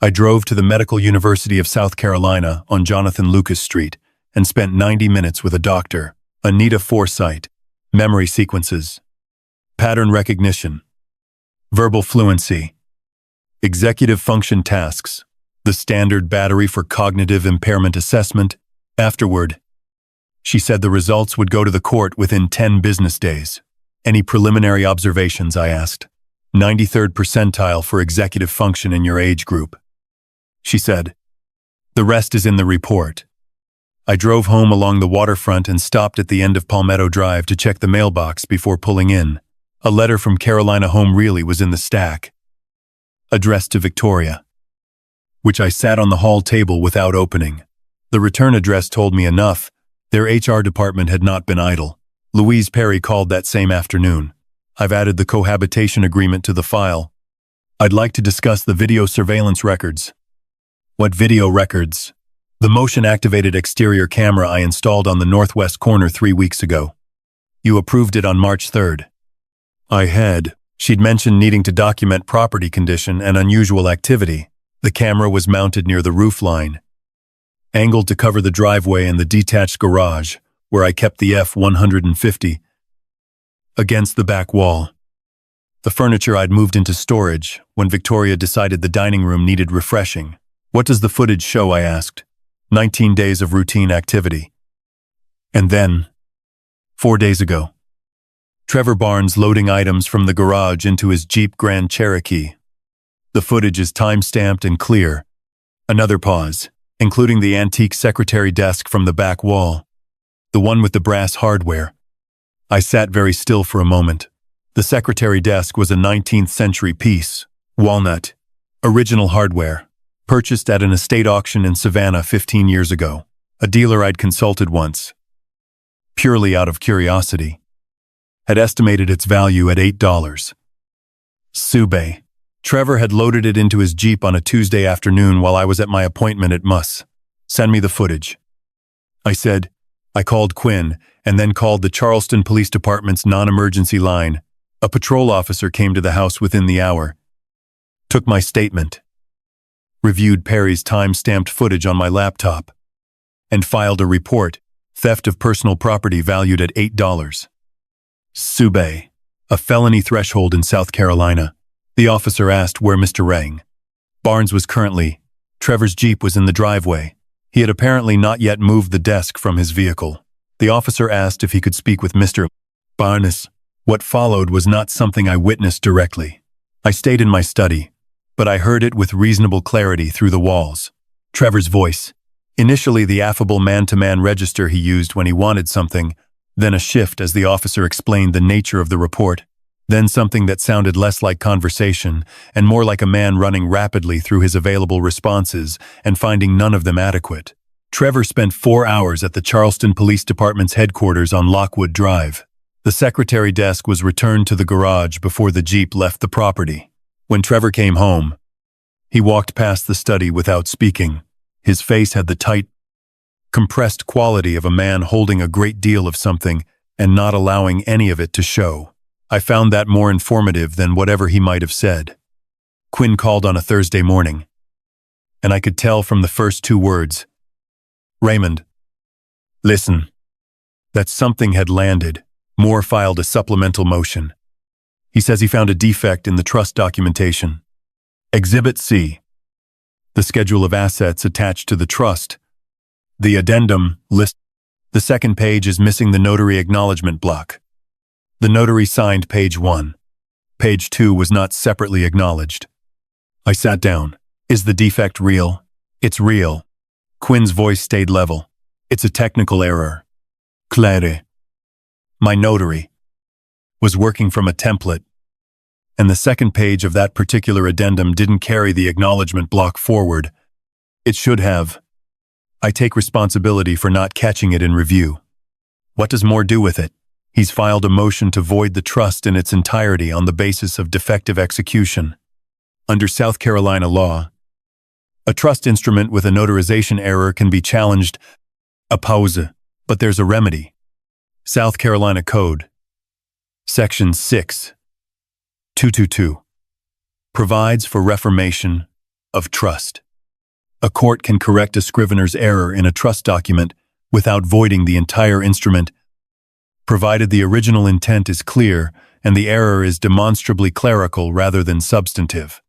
I drove to the Medical University of South Carolina on Jonathan Lucas Street and spent 90 minutes with a doctor, Anita Forsythe. Memory sequences, pattern recognition, verbal fluency, executive function tasks, the standard battery for cognitive impairment assessment. Afterward, she said the results would go to the court within 10 business days. "Any preliminary observations?" I asked. 93rd percentile for executive function in your age group." She said, "The rest is in the report." I drove home along the waterfront and stopped at the end of Palmetto Drive to check the mailbox before pulling in. A letter from Carolina Home Really was in the stack, addressed to Victoria, which I sat on the hall table without opening. The return address told me enough. Their HR department had not been idle. Louise Perry called that same afternoon. "I've added the cohabitation agreement to the file. I'd like to discuss the video surveillance records." "What video records?" "The motion-activated exterior camera I installed on the northwest corner 3 weeks ago. You approved it on March 3rd. I had. She'd mentioned needing to document property condition and unusual activity. The camera was mounted near the roof line, angled to cover the driveway and the detached garage, where I kept the F-150, against the back wall. The furniture I'd moved into storage when Victoria decided the dining room needed refreshing. "What does the footage show?" I asked. 19 days of routine activity. And then, 4 days ago, Trevor Barnes loading items from the garage into his Jeep Grand Cherokee. The footage is time-stamped and clear. Another pause, including the antique secretary desk from the back wall, the one with the brass hardware. I sat very still for a moment. The secretary desk was a 19th century piece, walnut, original hardware, purchased at an estate auction in Savannah 15 years ago. A dealer I'd consulted once, purely out of curiosity, had estimated its value at $8. Sube. Trevor had loaded it into his Jeep on a Tuesday afternoon while I was at my appointment at Muss. "Send me the footage," I said. I called Quinn and then called the Charleston Police Department's non-emergency line. A patrol officer came to the house within the hour, took my statement, reviewed Perry's time-stamped footage on my laptop, and filed a report, theft of personal property valued at $8. Sube. A felony threshold in South Carolina. The officer asked where Mr. Rang. Barnes was currently. Trevor's Jeep was in the driveway. He had apparently not yet moved the desk from his vehicle. The officer asked if he could speak with Mr. Barnes. What followed was not something I witnessed directly. I stayed in my study, but I heard it with reasonable clarity through the walls. Trevor's voice. Initially the affable man-to-man register he used when he wanted something, then a shift as the officer explained the nature of the report, then something that sounded less like conversation and more like a man running rapidly through his available responses and finding none of them adequate. Trevor spent 4 hours at the Charleston Police Department's headquarters on Lockwood Drive. The secretary desk was returned to the garage before the Jeep left the property. When Trevor came home, he walked past the study without speaking. His face had the tight, compressed quality of a man holding a great deal of something and not allowing any of it to show. I found that more informative than whatever he might have said. Quinn called on a Thursday morning, and I could tell from the first 2 words, "Raymond, listen," that something had landed. Moore filed a supplemental motion. He says he found a defect in the trust documentation. Exhibit C. The schedule of assets attached to the trust. The addendum list. The second page is missing the notary acknowledgement block. The notary signed page 1. Page 2 was not separately acknowledged. I sat down. Is the defect real? It's real. Quinn's voice stayed level. It's a technical error. Claire. My notary was working from a template, and the second page of that particular addendum didn't carry the acknowledgement block forward. It should have. I take responsibility for not catching it in review. What does Moore do with it? He's filed a motion to void the trust in its entirety on the basis of defective execution. Under South Carolina law, a trust instrument with a notarization error can be challenged opposed, but there's a remedy. South Carolina Code, Section 6.222, provides for reformation of trust. A court can correct a scrivener's error in a trust document without voiding the entire instrument, provided the original intent is clear and the error is demonstrably clerical rather than substantive.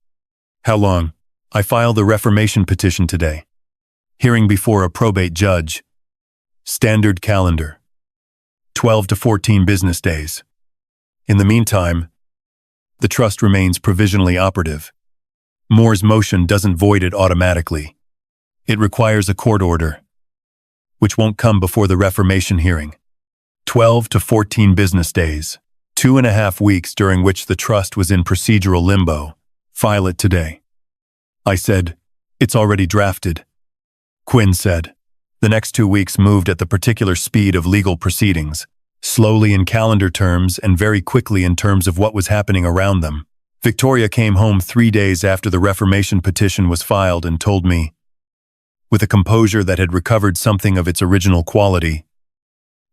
How long? I filed a reformation petition today. Hearing before a probate judge. Standard calendar. 12 to 14 business days. In the meantime, the trust remains provisionally operative. Moore's motion doesn't void it automatically. It requires a court order, which won't come before the reformation hearing. 12 to 14 business days, 2.5 weeks during which the trust was in procedural limbo. File it today. I said, it's already drafted. Quinn said, the next 2 weeks moved at the particular speed of legal proceedings, slowly in calendar terms and very quickly in terms of what was happening around them. Victoria came home 3 days after the reformation petition was filed and told me, with a composure that had recovered something of its original quality,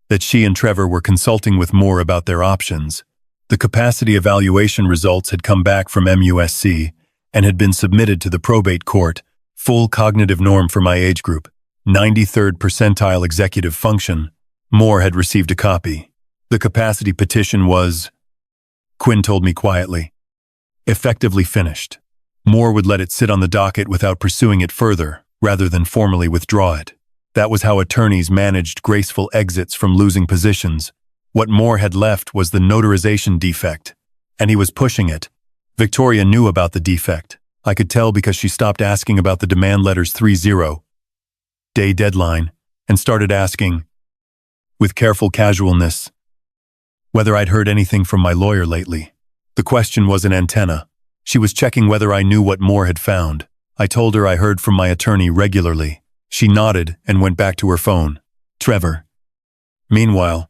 that she and Trevor were consulting with Moore about their options. The capacity evaluation results had come back from MUSC and had been submitted to the probate court, full cognitive norm for my age group, 93rd percentile executive function. Moore had received a copy. The capacity petition was, Quinn told me quietly, effectively finished. Moore would let it sit on the docket without pursuing it further, rather than formally withdraw it. That was how attorneys managed graceful exits from losing positions. What Moore had left was the notarization defect, and he was pushing it. Victoria knew about the defect. I could tell because she stopped asking about the demand letter's 30-day deadline and started asking, with careful casualness, whether I'd heard anything from my lawyer lately. The question was an antenna. She was checking whether I knew what Moore had found. I told her I heard from my attorney regularly. She nodded and went back to her phone. Trevor, meanwhile,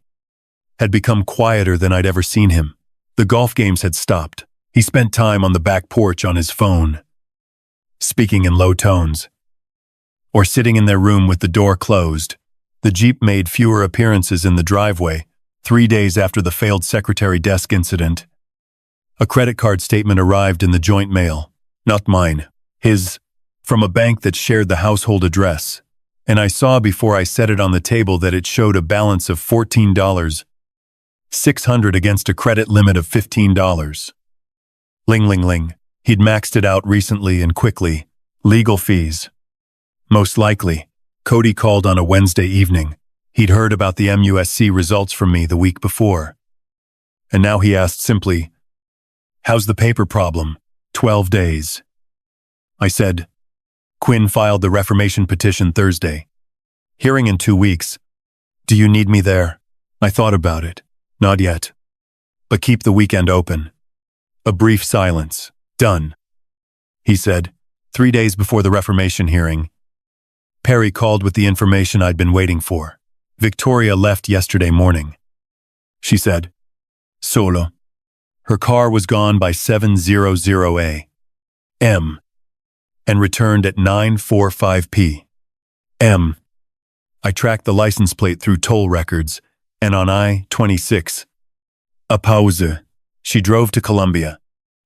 had become quieter than I'd ever seen him. The golf games had stopped. He spent time on the back porch on his phone, speaking in low tones, or sitting in their room with the door closed. The Jeep made fewer appearances in the driveway 3 days after the failed secretary desk incident. A credit card statement arrived in the joint mail, not mine, his, from a bank that shared the household address, and I saw before I set it on the table that it showed a balance of $14,600 against a credit limit of $15. Ling ling ling. He'd maxed it out recently and quickly. Legal fees. Most likely. Cody called on a Wednesday evening. He'd heard about the MUSC results from me the week before. And now he asked simply, how's the paper problem? 12 days. I said, Quinn filed the reformation petition Thursday. Hearing in 2 weeks. Do you need me there? I thought about it. Not yet. But keep the weekend open. A brief silence. Done. He said, 3 days before the reformation hearing. Perry called with the information I'd been waiting for. Victoria left yesterday morning. She said, solo. Her car was gone by 7:00 a.m. and returned at 9:45 p.m. I tracked the license plate through toll records, and on I-26. A pause. She drove to Columbia.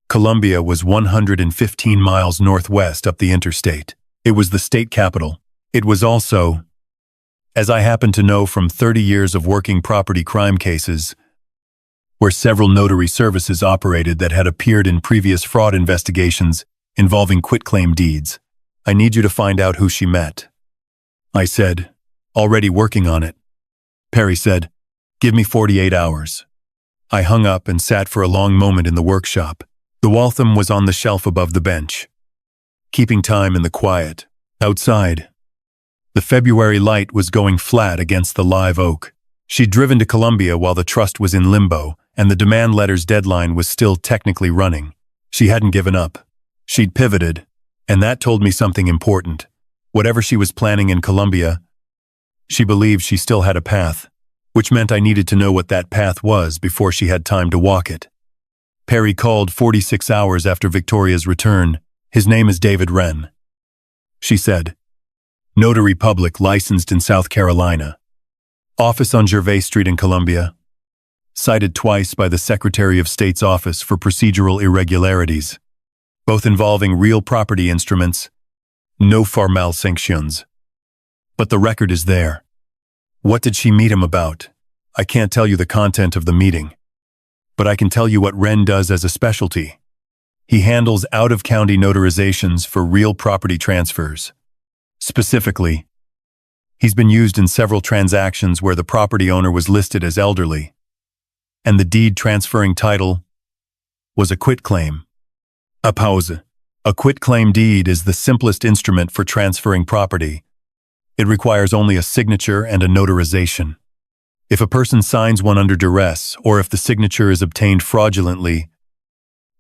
Columbia was 115 miles northwest up the interstate. It was the state capital. It was also, as I happen to know from 30 years of working property crime cases, where several notary services operated that had appeared in previous fraud investigations involving quitclaim deeds. I need you to find out who she met. I said, already working on it. Perry said, give me 48 hours. I hung up and sat for a long moment in the workshop. The Waltham was on the shelf above the bench, keeping time in the quiet. Outside, the February light was going flat against the live oak. She'd driven to Columbia while the trust was in limbo, and the demand letter's deadline was still technically running. She hadn't given up. She'd pivoted, and that told me something important. Whatever she was planning in Columbia, she believed she still had a path, which meant I needed to know what that path was before she had time to walk it. Perry called 46 hours after Victoria's return. His name is David Wren. She said, Notary Public, licensed in South Carolina. Office on Gervais Street in Columbia. Cited twice by the Secretary of State's office for procedural irregularities, both involving real property instruments, no formal sanctions. But the record is there. What did she meet him about? I can't tell you the content of the meeting, but I can tell you what Wren does as a specialty. He handles out-of-county notarizations for real property transfers. Specifically, he's been used in several transactions where the property owner was listed as elderly, and the deed transferring title was a quitclaim. A pause. A quitclaim deed is the simplest instrument for transferring property. It requires only a signature and a notarization. If a person signs one under duress, or if the signature is obtained fraudulently,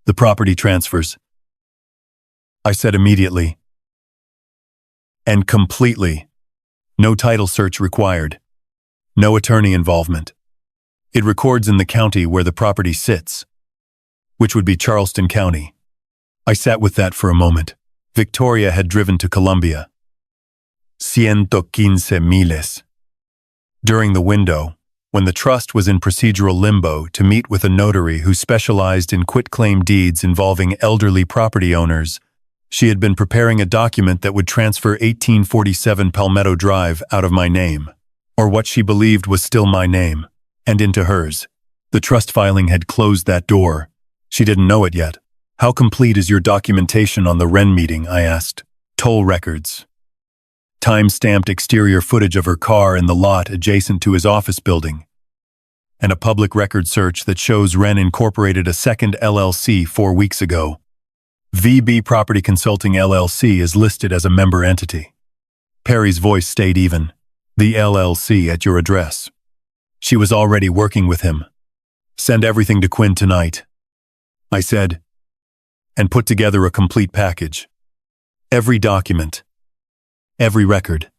the property transfers. I said immediately. And completely. No title search required. No attorney involvement. It records in the county where the property sits, which would be Charleston County. I sat with that for a moment. Victoria had driven to Columbia. 115 miles. During the window, when the trust was in procedural limbo, to meet with a notary who specialized in quitclaim deeds involving elderly property owners, she had been preparing a document that would transfer 1847 Palmetto Drive out of my name, or what she believed was still my name, and into hers. The trust filing had closed that door. She didn't know it yet. How complete is your documentation on the Wren meeting? I asked. Toll records. Time-stamped exterior footage of her car in the lot adjacent to his office building, and a public record search that shows Wren incorporated a second LLC 4 weeks ago. VB Property Consulting LLC is listed as a member entity. Perry's voice stayed even. The LLC at your address. She was already working with him. Send everything to Quinn tonight, I said, and put together a complete package. Every document. Every record.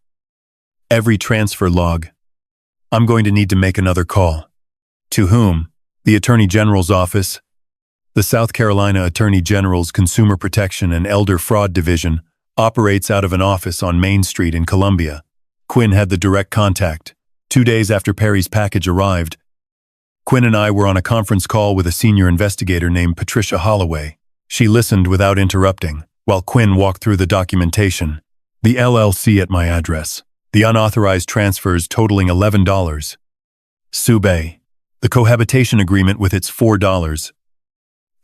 Every transfer log. I'm going to need to make another call. To whom? The Attorney General's office. The South Carolina Attorney General's Consumer Protection and Elder Fraud Division operates out of an office on Main Street in Columbia. Quinn had the direct contact. 2 days after Perry's package arrived, Quinn and I were on a conference call with a senior investigator named Patricia Holloway. She listened without interrupting, while Quinn walked through the documentation. The LLC at my address. The unauthorized transfers totaling $11. Sube. The cohabitation agreement with its $4.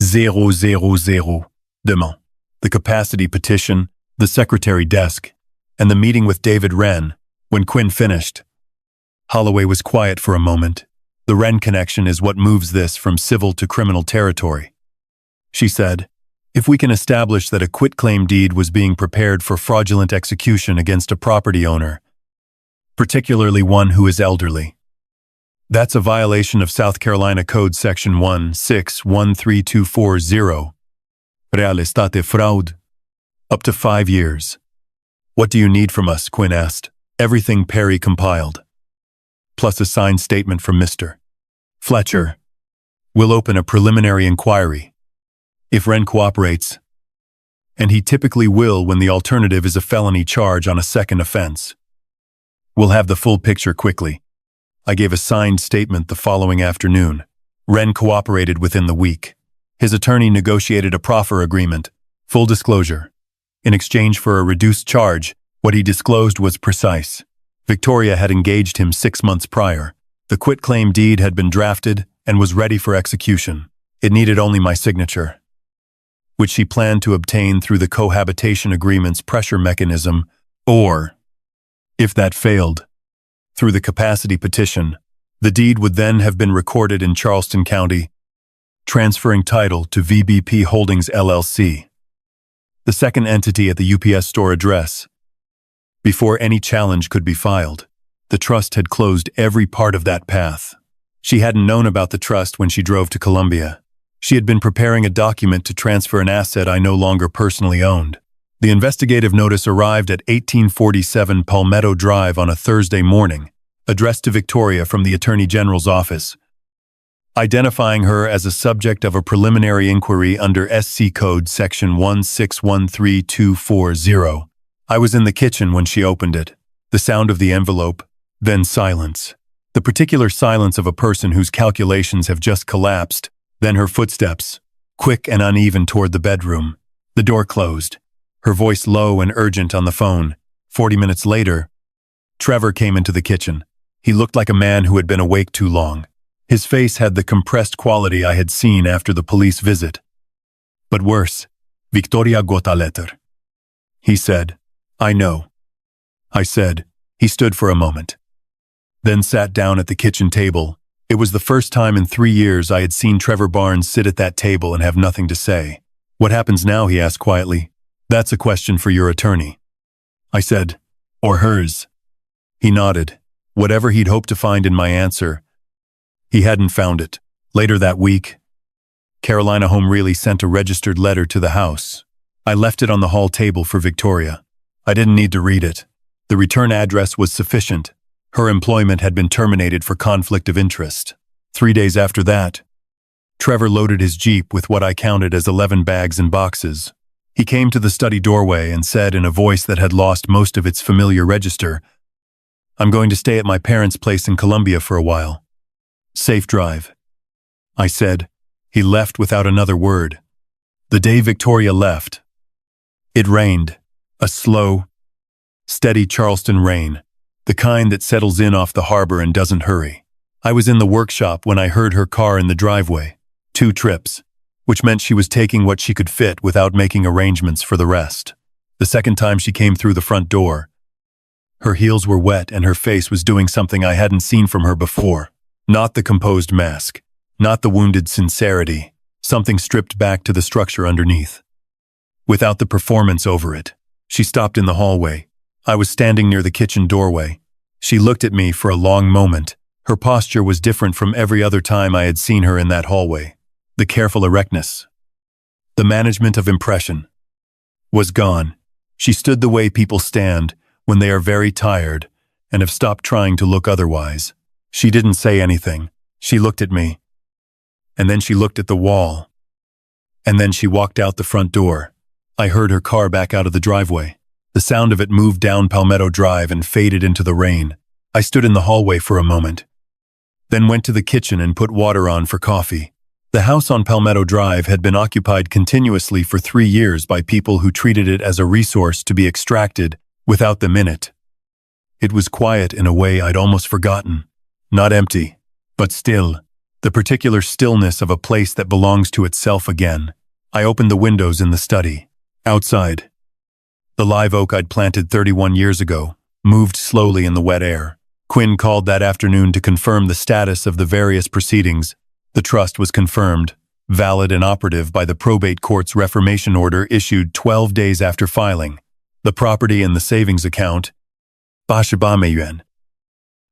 000 demand. The capacity petition, the secretary desk, and the meeting with David Wren. When Quinn finished, Holloway was quiet for a moment. The Wren connection is what moves this from civil to criminal territory. She said, if we can establish that a quitclaim deed was being prepared for fraudulent execution against a property owner, particularly one who is elderly, that's a violation of South Carolina Code Section 1613240, Real Estate Fraude, up to 5 years. What do you need from us? Quinn asked. Everything Perry compiled, plus a signed statement from Mr. Fletcher. We'll open a preliminary inquiry. If Wren cooperates, and he typically will when the alternative is a felony charge on a second offense, we'll have the full picture quickly. I gave a signed statement the following afternoon. Wren cooperated within the week. His attorney negotiated a proffer agreement, full disclosure. In exchange for a reduced charge, what he disclosed was precise. Victoria had engaged him 6 months prior. The quitclaim deed had been drafted, and was ready for execution. It needed only my signature, which she planned to obtain through the cohabitation agreement's pressure mechanism, or, if that failed, through the capacity petition. The deed would then have been recorded in Charleston County, transferring title to VBP Holdings LLC, the second entity at the UPS store address. Before any challenge could be filed, the trust had closed every part of that path. She hadn't known about the trust when she drove to Columbia. She had been preparing a document to transfer an asset I no longer personally owned. The investigative notice arrived at 1847 Palmetto Drive on a Thursday morning, addressed to Victoria from the Attorney General's office, identifying her as a subject of a preliminary inquiry under SC Code Section 1613240. I was in the kitchen when she opened it. The sound of the envelope, then silence. The particular silence of a person whose calculations have just collapsed, then her footsteps, quick and uneven toward the bedroom. The door closed, her voice low and urgent on the phone. 40 minutes later, Trevor came into the kitchen. He looked like a man who had been awake too long. His face had the compressed quality I had seen after the police visit. But worse, Victoria got a letter. He said, "I know." I said. He stood for a moment, then sat down at the kitchen table. It was the first time in 3 years I had seen Trevor Barnes sit at that table and have nothing to say. "What happens now?" he asked quietly. "That's a question for your attorney." I said, "Or hers." He nodded. Whatever he'd hoped to find in my answer, he hadn't found it. Later that week, Carolina Home really sent a registered letter to the house. I left it on the hall table for Victoria. I didn't need to read it. The return address was sufficient. Her employment had been terminated for conflict of interest. 3 days after that, Trevor loaded his Jeep with what I counted as 11 bags and boxes. He came to the study doorway and said in a voice that had lost most of its familiar register, "I'm going to stay at my parents' place in Columbia for a while. Safe drive." I said. He left without another word. The day Victoria left, it rained. A slow, steady Charleston rain, the kind that settles in off the harbor and doesn't hurry. I was in the workshop when I heard her car in the driveway. 2 trips, which meant she was taking what she could fit without making arrangements for the rest. The second time she came through the front door, her heels were wet and her face was doing something I hadn't seen from her before. Not the composed mask, not the wounded sincerity, something stripped back to the structure underneath. Without the performance over it. She stopped in the hallway. I was standing near the kitchen doorway. She looked at me for a long moment. Her posture was different from every other time I had seen her in that hallway. The careful erectness, the management of impression, was gone. She stood the way people stand when they are very tired and have stopped trying to look otherwise. She didn't say anything. She looked at me. And then she looked at the wall. And then she walked out the front door. I heard her car back out of the driveway. The sound of it moved down Palmetto Drive and faded into the rain. I stood in the hallway for a moment, then went to the kitchen and put water on for coffee. The house on Palmetto Drive had been occupied continuously for 3 years by people who treated it as a resource to be extracted without them in it. It was quiet in a way I'd almost forgotten. Not empty, but still. The particular stillness of a place that belongs to itself again. I opened the windows in the study. Outside, the live oak I'd planted 31 years ago moved slowly in the wet air. Quinn called that afternoon to confirm the status of the various proceedings. The trust was confirmed, valid and operative by the probate court's reformation order issued 12 days after filing. The property and the savings account, Bashabameyuan,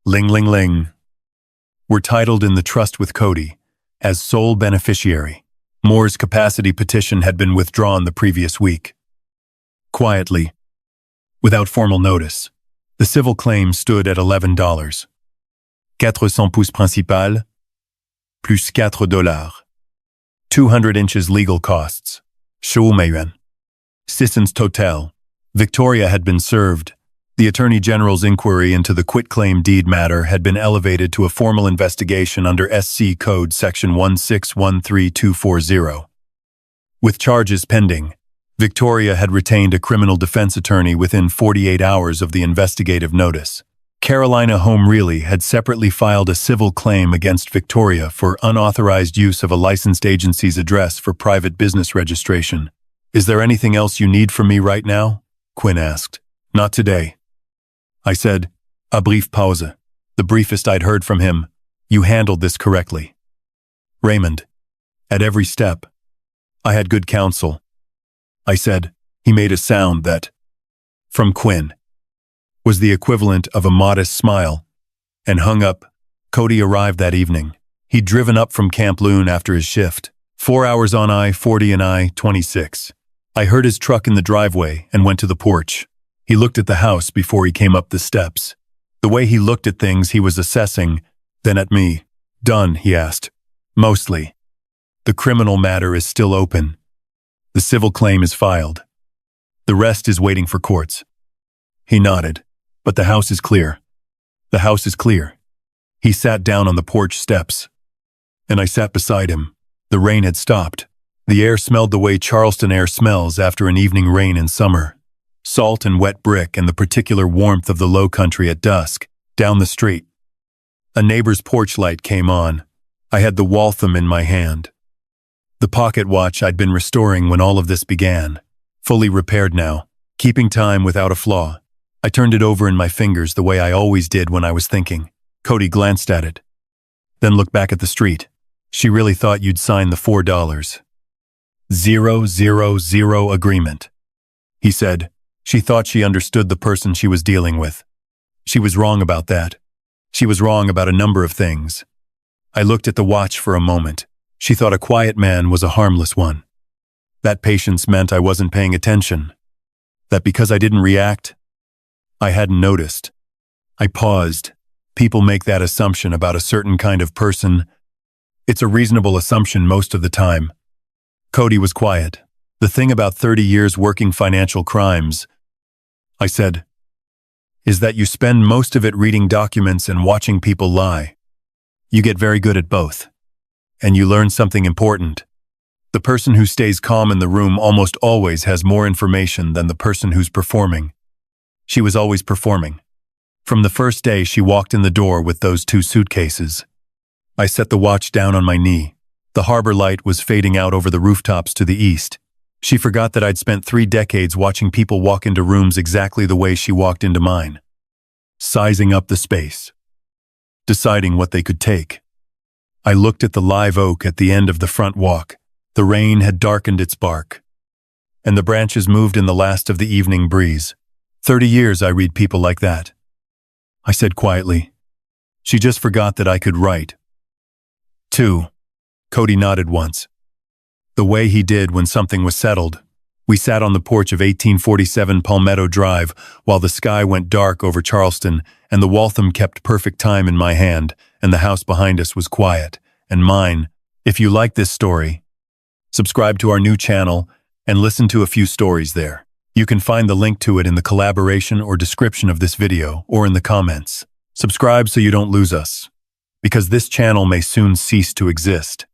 Ling Ling Ling, were titled in the trust with Cody as sole beneficiary. Moore's capacity petition had been withdrawn the previous week. Quietly, without formal notice, the civil claim stood at $11. 400 pouces principal, plus $4. 200 inches legal costs. Shulmayuan. Sissons Total. Victoria had been served. The Attorney General's inquiry into the quitclaim deed matter had been elevated to a formal investigation under SC Code Section 1613240. With charges pending, Victoria had retained a criminal defense attorney within 48 hours of the investigative notice. Carolina Home Really had separately filed a civil claim against Victoria for unauthorized use of a licensed agency's address for private business registration. "Is there anything else you need from me right now?" Quinn asked. "Not today." I said, "A brief pause." The briefest I'd heard from him. "You handled this correctly." "Raymond, at every step, I had good counsel." I said. He made a sound that, from Quinn, was the equivalent of a modest smile, and hung up. Cody arrived that evening. He'd driven up from Camp Loon after his shift, 4 hours on I-40 and I-26. I heard his truck in the driveway and went to the porch. He looked at the house before he came up the steps. The way he looked at things he was assessing, then at me. "Done?" he asked. "Mostly. The criminal matter is still open. The civil claim is filed. The rest is waiting for courts." He nodded. "But the house is clear." "The house is clear." He sat down on the porch steps, and I sat beside him. The rain had stopped. The air smelled the way Charleston air smells after an evening rain in summer. Salt and wet brick and the particular warmth of the low country at dusk. Down the street, a neighbor's porch light came on. I had the Waltham in my hand. The pocket watch I'd been restoring when all of this began. Fully repaired now, keeping time without a flaw. I turned it over in my fingers the way I always did when I was thinking. Cody glanced at it, then looked back at the street. "She really thought you'd sign the $4. 000 agreement," he said. "She thought she understood the person she was dealing with. She was wrong about that. She was wrong about a number of things." I looked at the watch for a moment. She thought a quiet man was a harmless one. That patience meant I wasn't paying attention. That because I didn't react, I hadn't noticed. I paused. People make that assumption about a certain kind of person. It's a reasonable assumption most of the time. Cody was quiet. "The thing about 30 years working financial crimes," I said, "is that you spend most of it reading documents and watching people lie. You get very good at both. And you learn something important. The person who stays calm in the room almost always has more information than the person who's performing." She was always performing. From the first day she walked in the door with those 2 suitcases. I set the watch down on my knee. The harbor light was fading out over the rooftops to the east. She forgot that I'd spent 3 decades watching people walk into rooms exactly the way she walked into mine. Sizing up the space. Deciding what they could take. I looked at the live oak at the end of the front walk. The rain had darkened its bark, and the branches moved in the last of the evening breeze. 30 years I read people like that. I said quietly. She just forgot that I could write. 2. Cody nodded once. The way he did when something was settled. We sat on the porch of 1847 Palmetto Drive while the sky went dark over Charleston and the Waltham kept perfect time in my hand and the house behind us was quiet, and mine. If you like this story, subscribe to our new channel and listen to a few stories there. You can find the link to it in the collaboration or description of this video or in the comments. Subscribe so you don't lose us, because this channel may soon cease to exist.